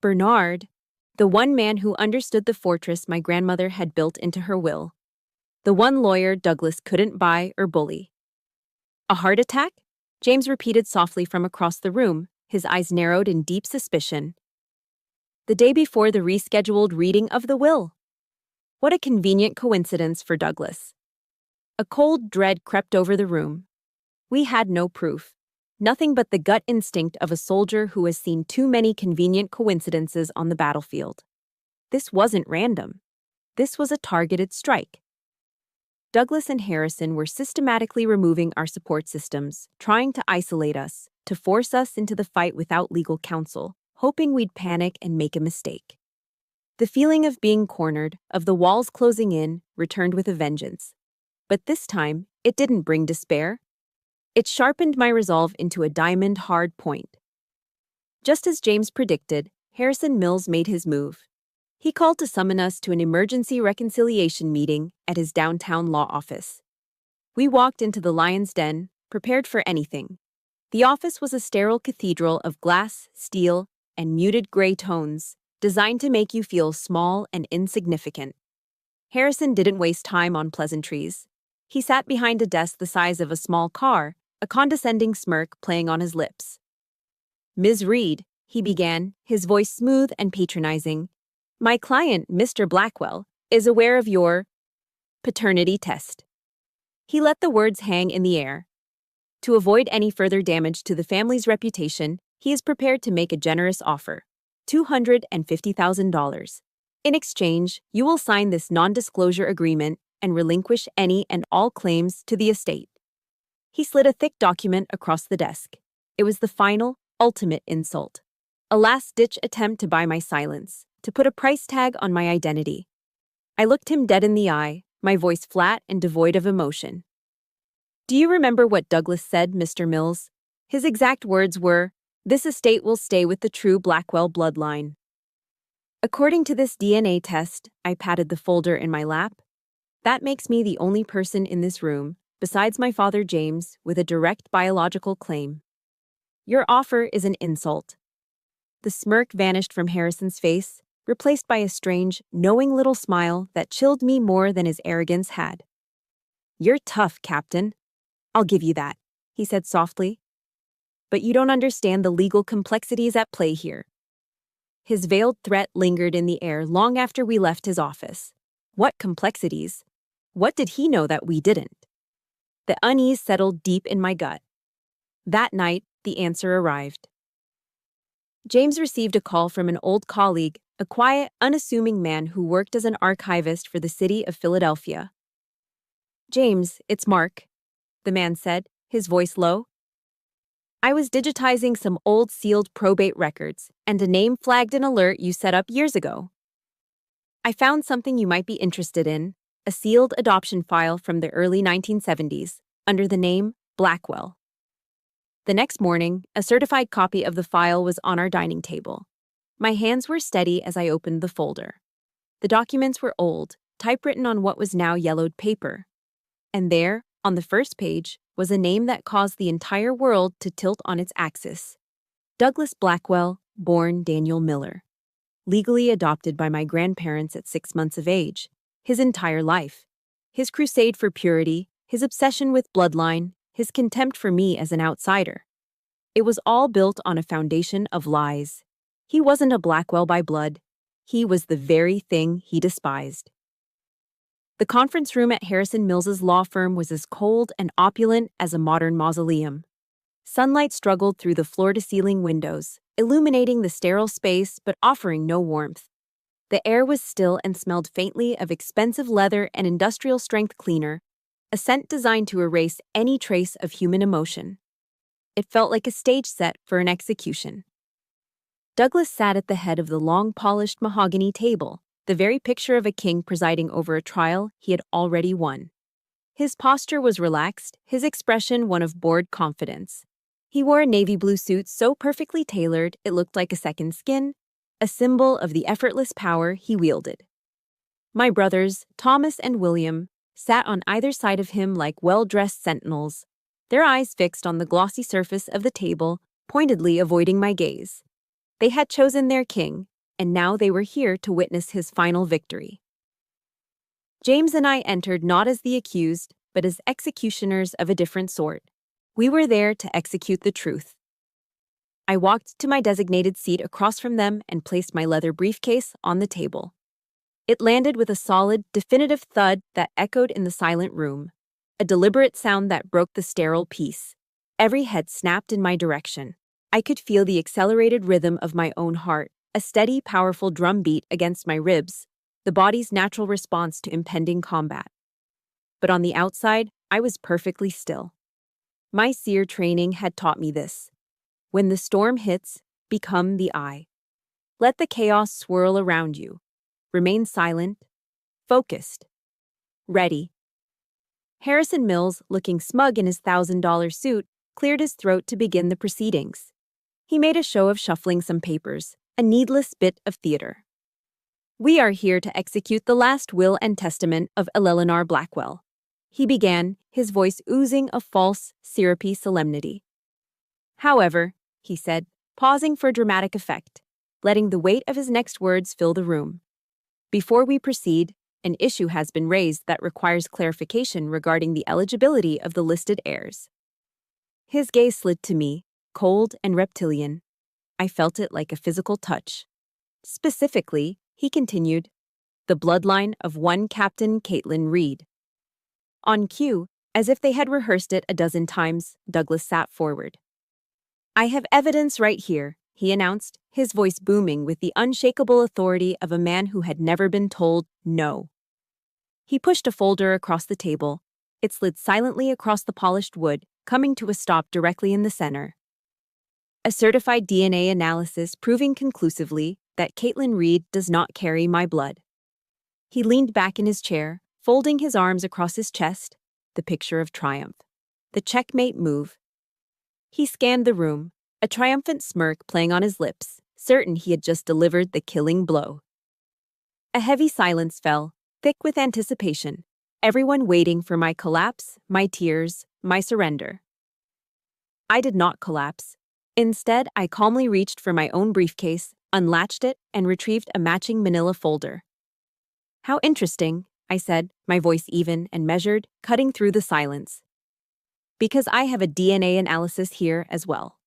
Bernard, the one man who understood the fortress my grandmother had built into her will. The one lawyer Douglas couldn't buy or bully. "A heart attack?" James repeated softly from across the room, his eyes narrowed in deep suspicion. "The day before the rescheduled reading of the will." What a convenient coincidence for Douglas. A cold dread crept over the room. We had no proof. Nothing but the gut instinct of a soldier who has seen too many convenient coincidences on the battlefield. This wasn't random. This was a targeted strike. Douglas and Harrison were systematically removing our support systems, trying to isolate us, to force us into the fight without legal counsel, hoping we'd panic and make a mistake. The feeling of being cornered, of the walls closing in, returned with a vengeance. But this time, it didn't bring despair. It sharpened my resolve into a diamond-hard point. Just as James predicted, Harrison Mills made his move. He called to summon us to an emergency reconciliation meeting at his downtown law office. We walked into the lion's den, prepared for anything. The office was a sterile cathedral of glass, steel, and muted gray tones, designed to make you feel small and insignificant. Harrison didn't waste time on pleasantries. He sat behind a desk the size of a small car, a condescending smirk playing on his lips. "Ms. Reed," he began, his voice smooth and patronizing, "my client, Mr. Blackwell, is aware of your paternity test." He let the words hang in the air. To avoid any further damage to the family's reputation, he is prepared to make a generous offer, $250,000. In exchange, you will sign this non-disclosure agreement and relinquish any and all claims to the estate. He slid a thick document across the desk. It was the final, ultimate insult. A last-ditch attempt to buy my silence, to put a price tag on my identity. I looked him dead in the eye, my voice flat and devoid of emotion. "Do you remember what Douglas said, Mr. Mills? His exact words were, 'This estate will stay with the true Blackwell bloodline.'" According to this DNA test, I patted the folder in my lap. That makes me the only person in this room, besides my father James, with a direct biological claim. Your offer is an insult. The smirk vanished from Harrison's face, replaced by a strange, knowing little smile that chilled me more than his arrogance had. "You're tough, Captain. I'll give you that," he said softly. "But you don't understand the legal complexities at play here." His veiled threat lingered in the air long after we left his office. What complexities? What did he know that we didn't? The unease settled deep in my gut. That night, the answer arrived. James received a call from an old colleague, a quiet, unassuming man who worked as an archivist for the city of Philadelphia. "James, it's Mark," the man said, his voice low. "I was digitizing some old sealed probate records, and a name flagged an alert you set up years ago. I found something you might be interested in, a sealed adoption file from the early 1970s, under the name Blackwell. The next morning, a certified copy of the file was on our dining table. My hands were steady as I opened the folder. The documents were old, typewritten on what was now yellowed paper. And there, on the first page, was a name that caused the entire world to tilt on its axis. Douglas Blackwell, born Daniel Miller. Legally adopted by my grandparents at 6 months of age. His entire life. His crusade for purity, his obsession with bloodline, his contempt for me as an outsider. It was all built on a foundation of lies. He wasn't a Blackwell by blood. He was the very thing he despised. The conference room at Harrison Mills's law firm was as cold and opulent as a modern mausoleum. Sunlight struggled through the floor-to-ceiling windows, illuminating the sterile space but offering no warmth. The air was still and smelled faintly of expensive leather and industrial-strength cleaner, a scent designed to erase any trace of human emotion. It felt like a stage set for an execution. Douglas sat at the head of the long polished mahogany table, the very picture of a king presiding over a trial he had already won. His posture was relaxed, his expression one of bored confidence. He wore a navy blue suit so perfectly tailored it looked like a second skin, a symbol of the effortless power he wielded. My brothers, Thomas and William, sat on either side of him like well-dressed sentinels, their eyes fixed on the glossy surface of the table, pointedly avoiding my gaze. They had chosen their king, and now they were here to witness his final victory. James and I entered not as the accused, but as executioners of a different sort. We were there to execute the truth. I walked to my designated seat across from them and placed my leather briefcase on the table. It landed with a solid, definitive thud that echoed in the silent room, a deliberate sound that broke the sterile peace. Every head snapped in my direction. I could feel the accelerated rhythm of my own heart, a steady, powerful drumbeat against my ribs, the body's natural response to impending combat. But on the outside, I was perfectly still. My seer training had taught me this. When the storm hits, become the eye. Let the chaos swirl around you. Remain silent, focused, ready. Harrison Mills, looking smug in his $1,000 suit, cleared his throat to begin the proceedings. He made a show of shuffling some papers, a needless bit of theater. We are here to execute the last will and testament of Eleanor Blackwell. He began, his voice oozing a false, syrupy solemnity. However, he said, pausing for dramatic effect, letting the weight of his next words fill the room. Before we proceed, an issue has been raised that requires clarification regarding the eligibility of the listed heirs. His gaze slid to me, cold and reptilian. I felt it like a physical touch. Specifically, he continued, the bloodline of one Captain Caitlin Reed. On cue, as if they had rehearsed it a dozen times, Douglas sat forward. I have evidence right here, he announced, his voice booming with the unshakable authority of a man who had never been told no. He pushed a folder across the table. It slid silently across the polished wood, coming to a stop directly in the center. A certified DNA analysis proving conclusively that Caitlin Reed does not carry my blood. He leaned back in his chair, folding his arms across his chest, the picture of triumph. The checkmate move. He scanned the room, a triumphant smirk playing on his lips, certain he had just delivered the killing blow. A heavy silence fell, thick with anticipation, everyone waiting for my collapse, my tears, my surrender. I did not collapse. Instead, I calmly reached for my own briefcase, unlatched it, and retrieved a matching manila folder. How interesting, I said, my voice even and measured, cutting through the silence. Because I have a DNA analysis here as well.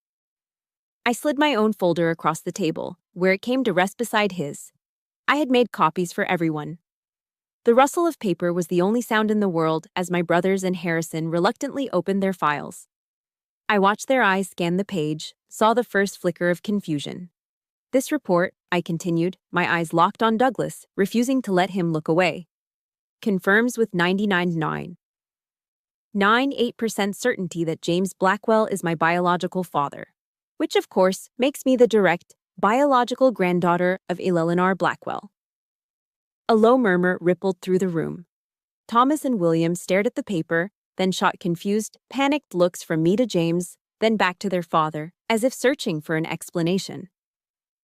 I slid my own folder across the table, where it came to rest beside his. I had made copies for everyone. The rustle of paper was the only sound in the world as my brothers and Harrison reluctantly opened their files. I watched their eyes scan the page, saw the first flicker of confusion. This report, I continued, my eyes locked on Douglas, refusing to let him look away, confirms with 99.98% certainty that James Blackwell is my biological father, which of course makes me the direct, biological granddaughter of Eleanor Blackwell. A low murmur rippled through the room. Thomas and William stared at the paper, then shot confused, panicked looks from me to James, then back to their father, as if searching for an explanation.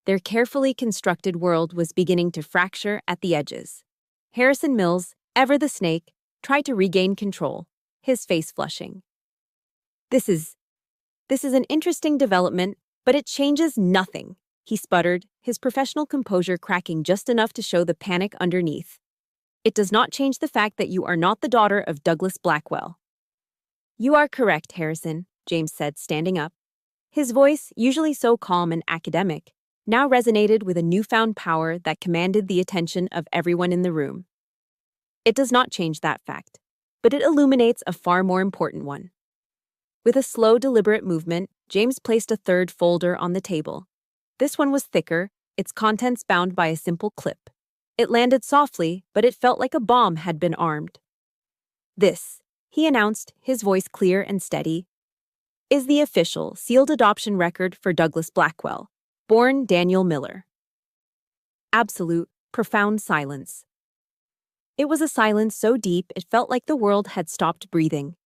Their carefully constructed world was beginning to fracture at the edges. Harrison Mills, ever the snake, tried to regain control, his face flushing. This is an interesting development, but it changes nothing, he sputtered, his professional composure cracking just enough to show the panic underneath. It does not change the fact that you are not the daughter of Douglas Blackwell. You are correct, Harrison, James said, standing up. His voice, usually so calm and academic, now resonated with a newfound power that commanded the attention of everyone in the room. It does not change that fact, but it illuminates a far more important one. With a slow, deliberate movement, James placed a third folder on the table. This one was thicker, its contents bound by a simple clip. It landed softly, but it felt like a bomb had been armed. This, he announced, his voice clear and steady, is the official, sealed adoption record for Douglas Blackwell, born Daniel Miller. Absolute, profound silence. It was a silence so deep it felt like the world had stopped breathing.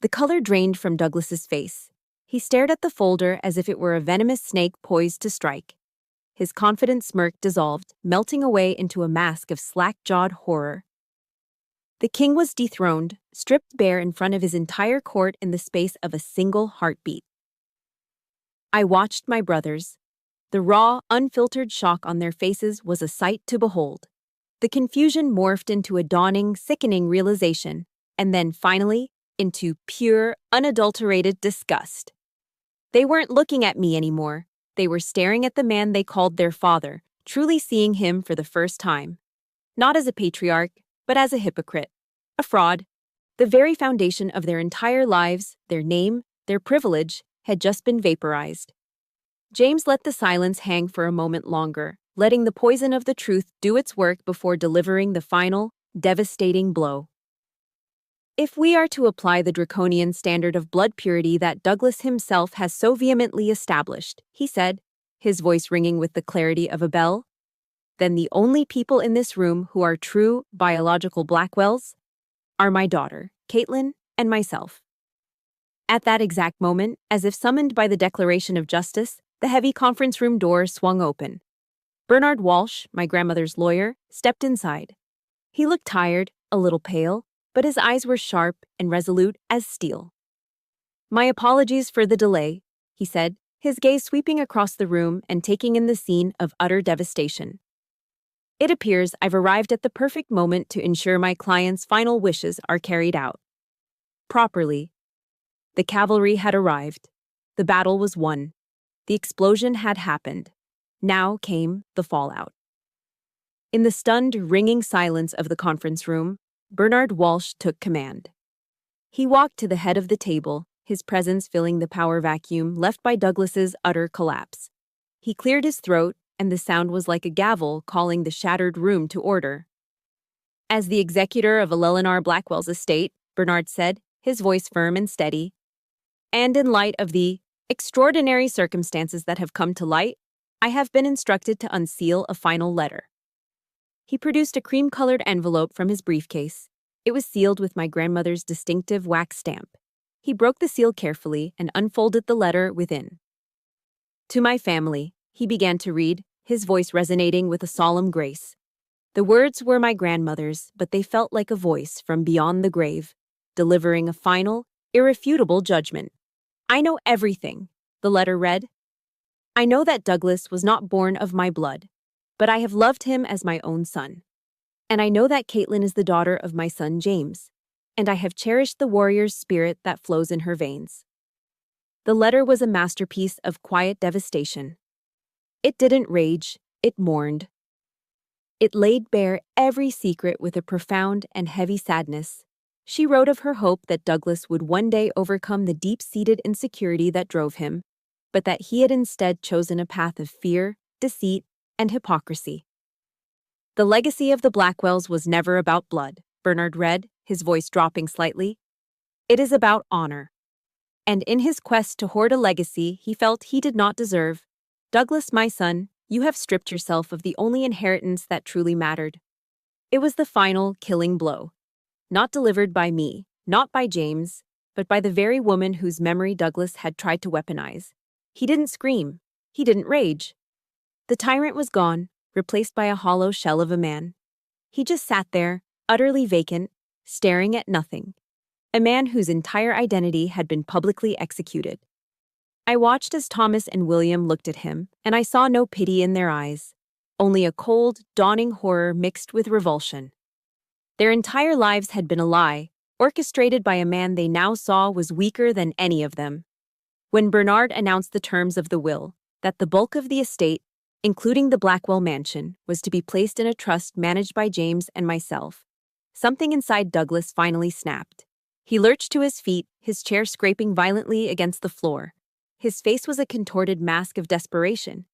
The color drained from Douglas's face. He stared at the folder as if it were a venomous snake poised to strike. His confident smirk dissolved, melting away into a mask of slack-jawed horror. The king was dethroned, stripped bare in front of his entire court in the space of a single heartbeat. I watched my brothers. The raw, unfiltered shock on their faces was a sight to behold. The confusion morphed into a dawning, sickening realization, and then, finally, into pure, unadulterated disgust. They weren't looking at me anymore. They were staring at the man they called their father, truly seeing him for the first time. Not as a patriarch, but as a hypocrite, a fraud. The very foundation of their entire lives, their name, their privilege, had just been vaporized. James let the silence hang for a moment longer, letting the poison of the truth do its work before delivering the final, devastating blow. If we are to apply the draconian standard of blood purity that Douglas himself has so vehemently established, he said, his voice ringing with the clarity of a bell, then the only people in this room who are true biological Blackwells are my daughter, Caitlin, and myself. At that exact moment, as if summoned by the declaration of justice, the heavy conference room door swung open. Bernard Walsh, my grandmother's lawyer, stepped inside. He looked tired, a little pale, but his eyes were sharp and resolute as steel. My apologies for the delay, he said, his gaze sweeping across the room and taking in the scene of utter devastation. It appears I've arrived at the perfect moment to ensure my client's final wishes are carried out. Properly. The cavalry had arrived. The battle was won. The explosion had happened. Now came the fallout. In the stunned, ringing silence of the conference room, Bernard Walsh took command. He walked to the head of the table, his presence filling the power vacuum left by Douglas's utter collapse. He cleared his throat, and the sound was like a gavel calling the shattered room to order. As the executor of Eleanor Blackwell's estate, Bernard said, his voice firm and steady, and in light of the extraordinary circumstances that have come to light, I have been instructed to unseal a final letter. He produced a cream-colored envelope from his briefcase. It was sealed with my grandmother's distinctive wax stamp. He broke the seal carefully and unfolded the letter within. To my family, he began to read, his voice resonating with a solemn grace. The words were my grandmother's, but they felt like a voice from beyond the grave, delivering a final, irrefutable judgment. I know everything, the letter read. I know that Douglas was not born of my blood, but I have loved him as my own son. And I know that Caitlin is the daughter of my son James, and I have cherished the warrior's spirit that flows in her veins. The letter was a masterpiece of quiet devastation. It didn't rage, it mourned. It laid bare every secret with a profound and heavy sadness. She wrote of her hope that Douglas would one day overcome the deep-seated insecurity that drove him, but that he had instead chosen a path of fear, deceit, and hypocrisy. The legacy of the Blackwells was never about blood, Bernard read, his voice dropping slightly. It is about honor. And in his quest to hoard a legacy he felt he did not deserve, Douglas, my son, you have stripped yourself of the only inheritance that truly mattered. It was the final, killing blow. Not delivered by me, not by James, but by the very woman whose memory Douglas had tried to weaponize. He didn't scream. He didn't rage. The tyrant was gone, replaced by a hollow shell of a man. He just sat there, utterly vacant, staring at nothing. A man whose entire identity had been publicly executed. I watched as Thomas and William looked at him, and I saw no pity in their eyes, only a cold, dawning horror mixed with revulsion. Their entire lives had been a lie, orchestrated by a man they now saw was weaker than any of them. When Bernard announced the terms of the will, that the bulk of the estate, including the Blackwell mansion, was to be placed in a trust managed by James and myself, something inside Douglas finally snapped. He lurched to his feet, his chair scraping violently against the floor. His face was a contorted mask of desperation.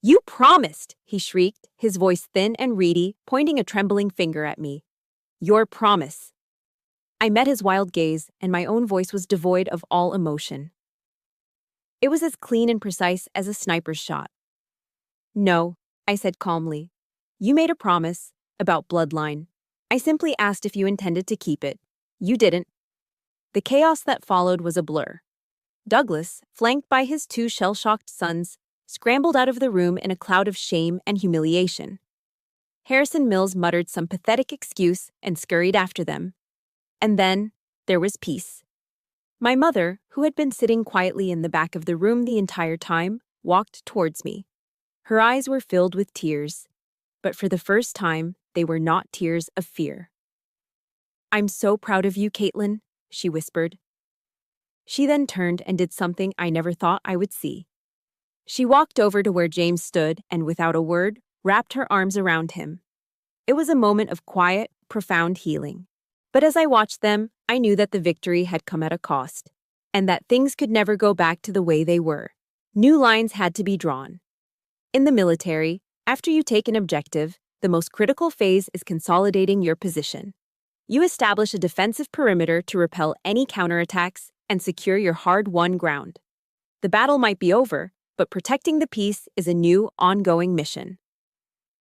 "You promised!" he shrieked, his voice thin and reedy, pointing a trembling finger at me. "Your promise." I met his wild gaze, and my own voice was devoid of all emotion. It was as clean and precise as a sniper's shot. "No," I said calmly. "You made a promise about bloodline. I simply asked if you intended to keep it. You didn't." The chaos that followed was a blur. Douglas, flanked by his two shell-shocked sons, scrambled out of the room in a cloud of shame and humiliation. Harrison Mills muttered some pathetic excuse and scurried after them. And then, there was peace. My mother, who had been sitting quietly in the back of the room the entire time, walked towards me. Her eyes were filled with tears, but for the first time, they were not tears of fear. "I'm so proud of you, Caitlin," she whispered. She then turned and did something I never thought I would see. She walked over to where James stood and, without a word, wrapped her arms around him. It was a moment of quiet, profound healing. But as I watched them, I knew that the victory had come at a cost, and that things could never go back to the way they were. New lines had to be drawn. In the military, after you take an objective, the most critical phase is consolidating your position. You establish a defensive perimeter to repel any counterattacks and secure your hard-won ground. The battle might be over, but protecting the peace is a new, ongoing mission.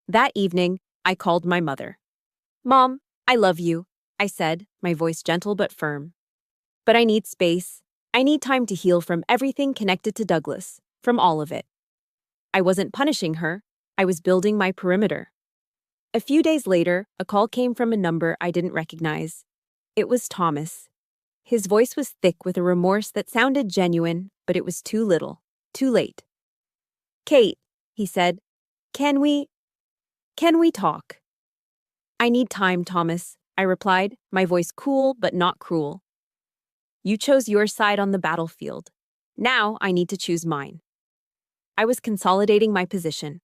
That evening, I called my mother. "Mom, I love you," I said, my voice gentle but firm. "But I need space. I need time to heal from everything connected to Douglas, from all of it." I wasn't punishing her. I was building my perimeter. A few days later, a call came from a number I didn't recognize. It was Thomas. His voice was thick with a remorse that sounded genuine, but it was too little, too late. "Kate," he said, Can we talk?" "I need time, Thomas," I replied, my voice cool but not cruel. "You chose your side on the battlefield. Now I need to choose mine." I was consolidating my position.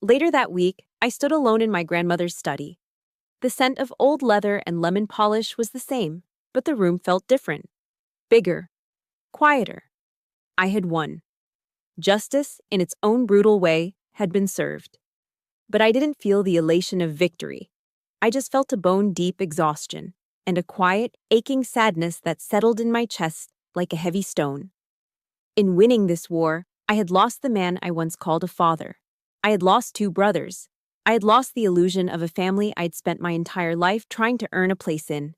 Later that week, I stood alone in my grandmother's study. The scent of old leather and lemon polish was the same, but the room felt different. Bigger. Quieter. I had won. Justice, in its own brutal way, had been served. But I didn't feel the elation of victory. I just felt a bone-deep exhaustion, and a quiet, aching sadness that settled in my chest like a heavy stone. In winning this war, I had lost the man I once called a father. I had lost 2 brothers. I had lost the illusion of a family I'd spent my entire life trying to earn a place in.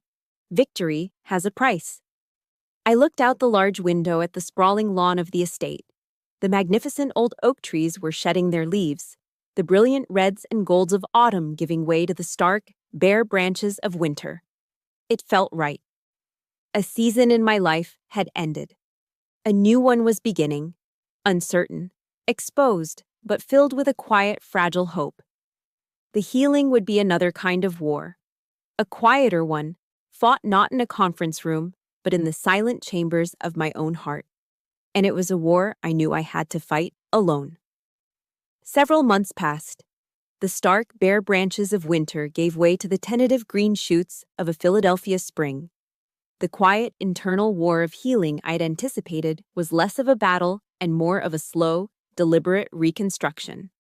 Victory has a price. I looked out the large window at the sprawling lawn of the estate. The magnificent old oak trees were shedding their leaves, the brilliant reds and golds of autumn giving way to the stark, bare branches of winter. It felt right. A season in my life had ended. A new one was beginning, uncertain, exposed, but filled with a quiet, fragile hope. The healing would be another kind of war. A quieter one, fought not in a conference room, but in the silent chambers of my own heart. And it was a war I knew I had to fight alone. Several months passed. The stark, bare branches of winter gave way to the tentative green shoots of a Philadelphia spring. The quiet, internal war of healing I'd anticipated was less of a battle and more of a slow, deliberate reconstruction.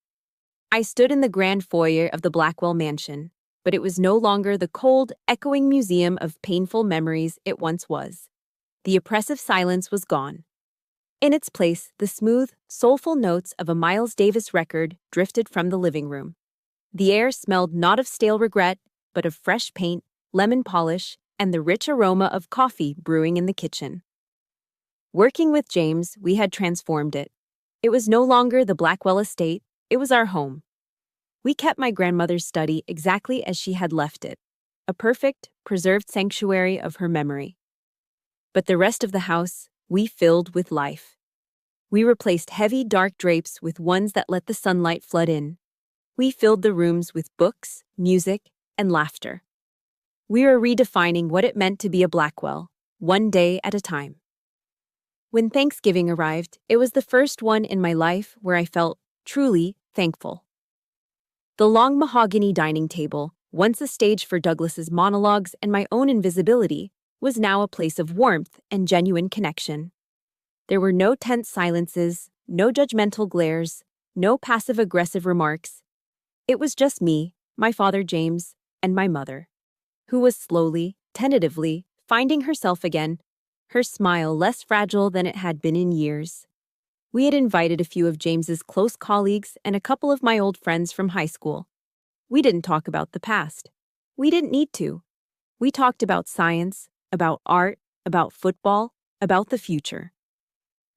I stood in the grand foyer of the Blackwell mansion, but it was no longer the cold, echoing museum of painful memories it once was. The oppressive silence was gone. In its place, the smooth, soulful notes of a Miles Davis record drifted from the living room. The air smelled not of stale regret, but of fresh paint, lemon polish, and the rich aroma of coffee brewing in the kitchen. Working with James, we had transformed it. It was no longer the Blackwell estate, it was our home. We kept my grandmother's study exactly as she had left it, a perfect, preserved sanctuary of her memory. But the rest of the house, we filled with life. We replaced heavy, dark drapes with ones that let the sunlight flood in. We filled the rooms with books, music, and laughter. We were redefining what it meant to be a Blackwell, one day at a time. When Thanksgiving arrived, it was the first one in my life where I felt truly thankful. The long mahogany dining table, once a stage for Douglas's monologues and my own invisibility, was now a place of warmth and genuine connection. There were no tense silences, no judgmental glares, no passive-aggressive remarks. It was just me, my father James, and my mother, who was slowly, tentatively, finding herself again, her smile less fragile than it had been in years. We had invited a few of James's close colleagues and a couple of my old friends from high school. We didn't talk about the past. We didn't need to. We talked about science, about art, about football, about the future.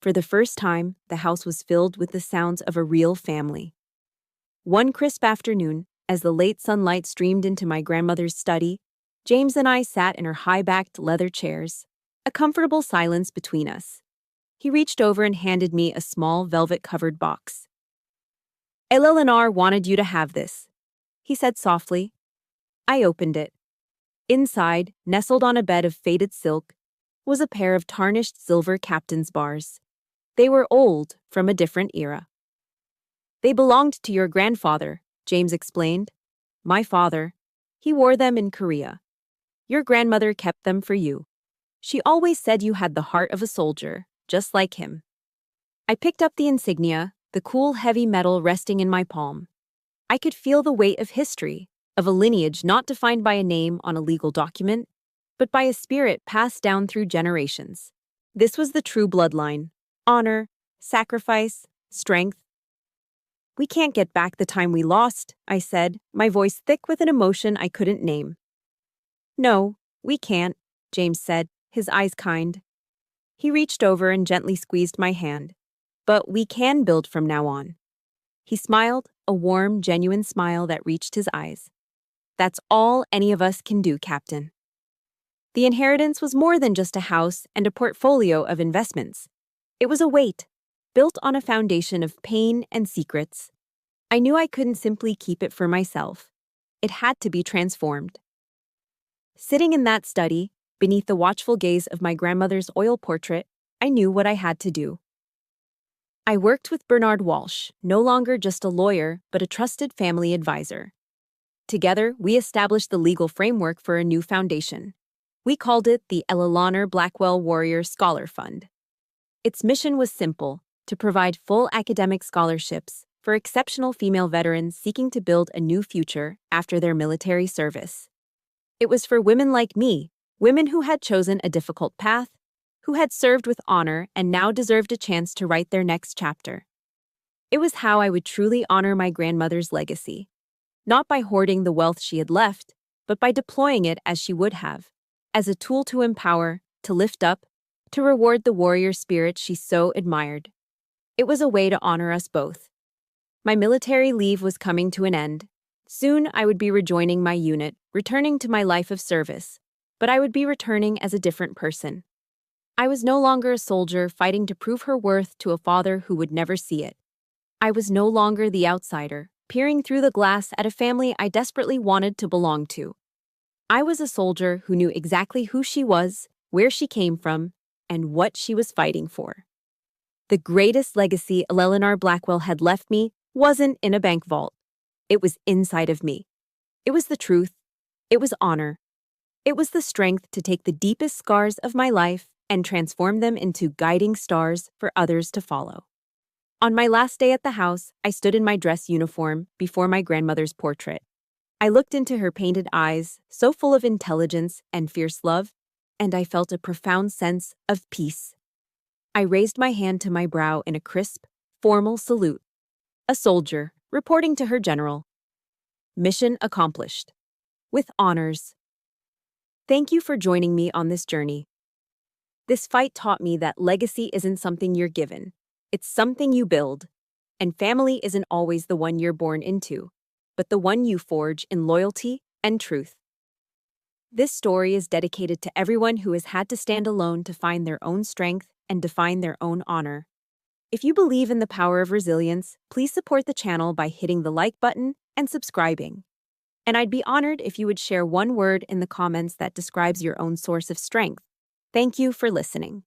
For the first time, the house was filled with the sounds of a real family. One crisp afternoon, as the late sunlight streamed into my grandmother's study, James and I sat in her high-backed leather chairs, a comfortable silence between us. He reached over and handed me a small velvet-covered box. "Eleanor wanted you to have this," he said softly. I opened it. Inside, nestled on a bed of faded silk, was a pair of tarnished silver captain's bars. They were old, from a different era. "They belonged to your grandfather," James explained. "My father. He wore them in Korea. Your grandmother kept them for you. She always said you had the heart of a soldier, just like him." I picked up the insignia, the cool, heavy metal resting in my palm. I could feel the weight of history, of a lineage not defined by a name on a legal document, but by a spirit passed down through generations. This was the true bloodline: honor, sacrifice, strength. "We can't get back the time we lost," I said, my voice thick with an emotion I couldn't name. "No, we can't," James said, his eyes kind. He reached over and gently squeezed my hand. "But we can build from now on." He smiled, a warm, genuine smile that reached his eyes. "That's all any of us can do, Captain." The inheritance was more than just a house and a portfolio of investments. It was a weight, built on a foundation of pain and secrets. I knew I couldn't simply keep it for myself. It had to be transformed. Sitting in that study, beneath the watchful gaze of my grandmother's oil portrait, I knew what I had to do. I worked with Bernard Walsh, no longer just a lawyer, but a trusted family advisor. Together, we established the legal framework for a new foundation. We called it the Eleanor Blackwell Warrior Scholar Fund. Its mission was simple: to provide full academic scholarships for exceptional female veterans seeking to build a new future after their military service. It was for women like me, women who had chosen a difficult path, who had served with honor and now deserved a chance to write their next chapter. It was how I would truly honor my grandmother's legacy, not by hoarding the wealth she had left, but by deploying it as she would have, as a tool to empower, to lift up, to reward the warrior spirit she so admired. It was a way to honor us both. My military leave was coming to an end. Soon I would be rejoining my unit, returning to my life of service, but I would be returning as a different person. I was no longer a soldier fighting to prove her worth to a father who would never see it. I was no longer the outsider, peering through the glass at a family I desperately wanted to belong to. I was a soldier who knew exactly who she was, where she came from, and what she was fighting for. The greatest legacy Eleanor Blackwell had left me wasn't in a bank vault. It was inside of me. It was the truth. It was honor. It was the strength to take the deepest scars of my life and transform them into guiding stars for others to follow. On my last day at the house, I stood in my dress uniform before my grandmother's portrait. I looked into her painted eyes, so full of intelligence and fierce love, and I felt a profound sense of peace. I raised my hand to my brow in a crisp, formal salute. A soldier, reporting to her general. Mission accomplished. With honors. Thank you for joining me on this journey. This fight taught me that legacy isn't something you're given, it's something you build. And family isn't always the one you're born into, but the one you forge in loyalty and truth. This story is dedicated to everyone who has had to stand alone to find their own strength and define their own honor. If you believe in the power of resilience, please support the channel by hitting the like button and subscribing. And I'd be honored if you would share one word in the comments that describes your own source of strength. Thank you for listening.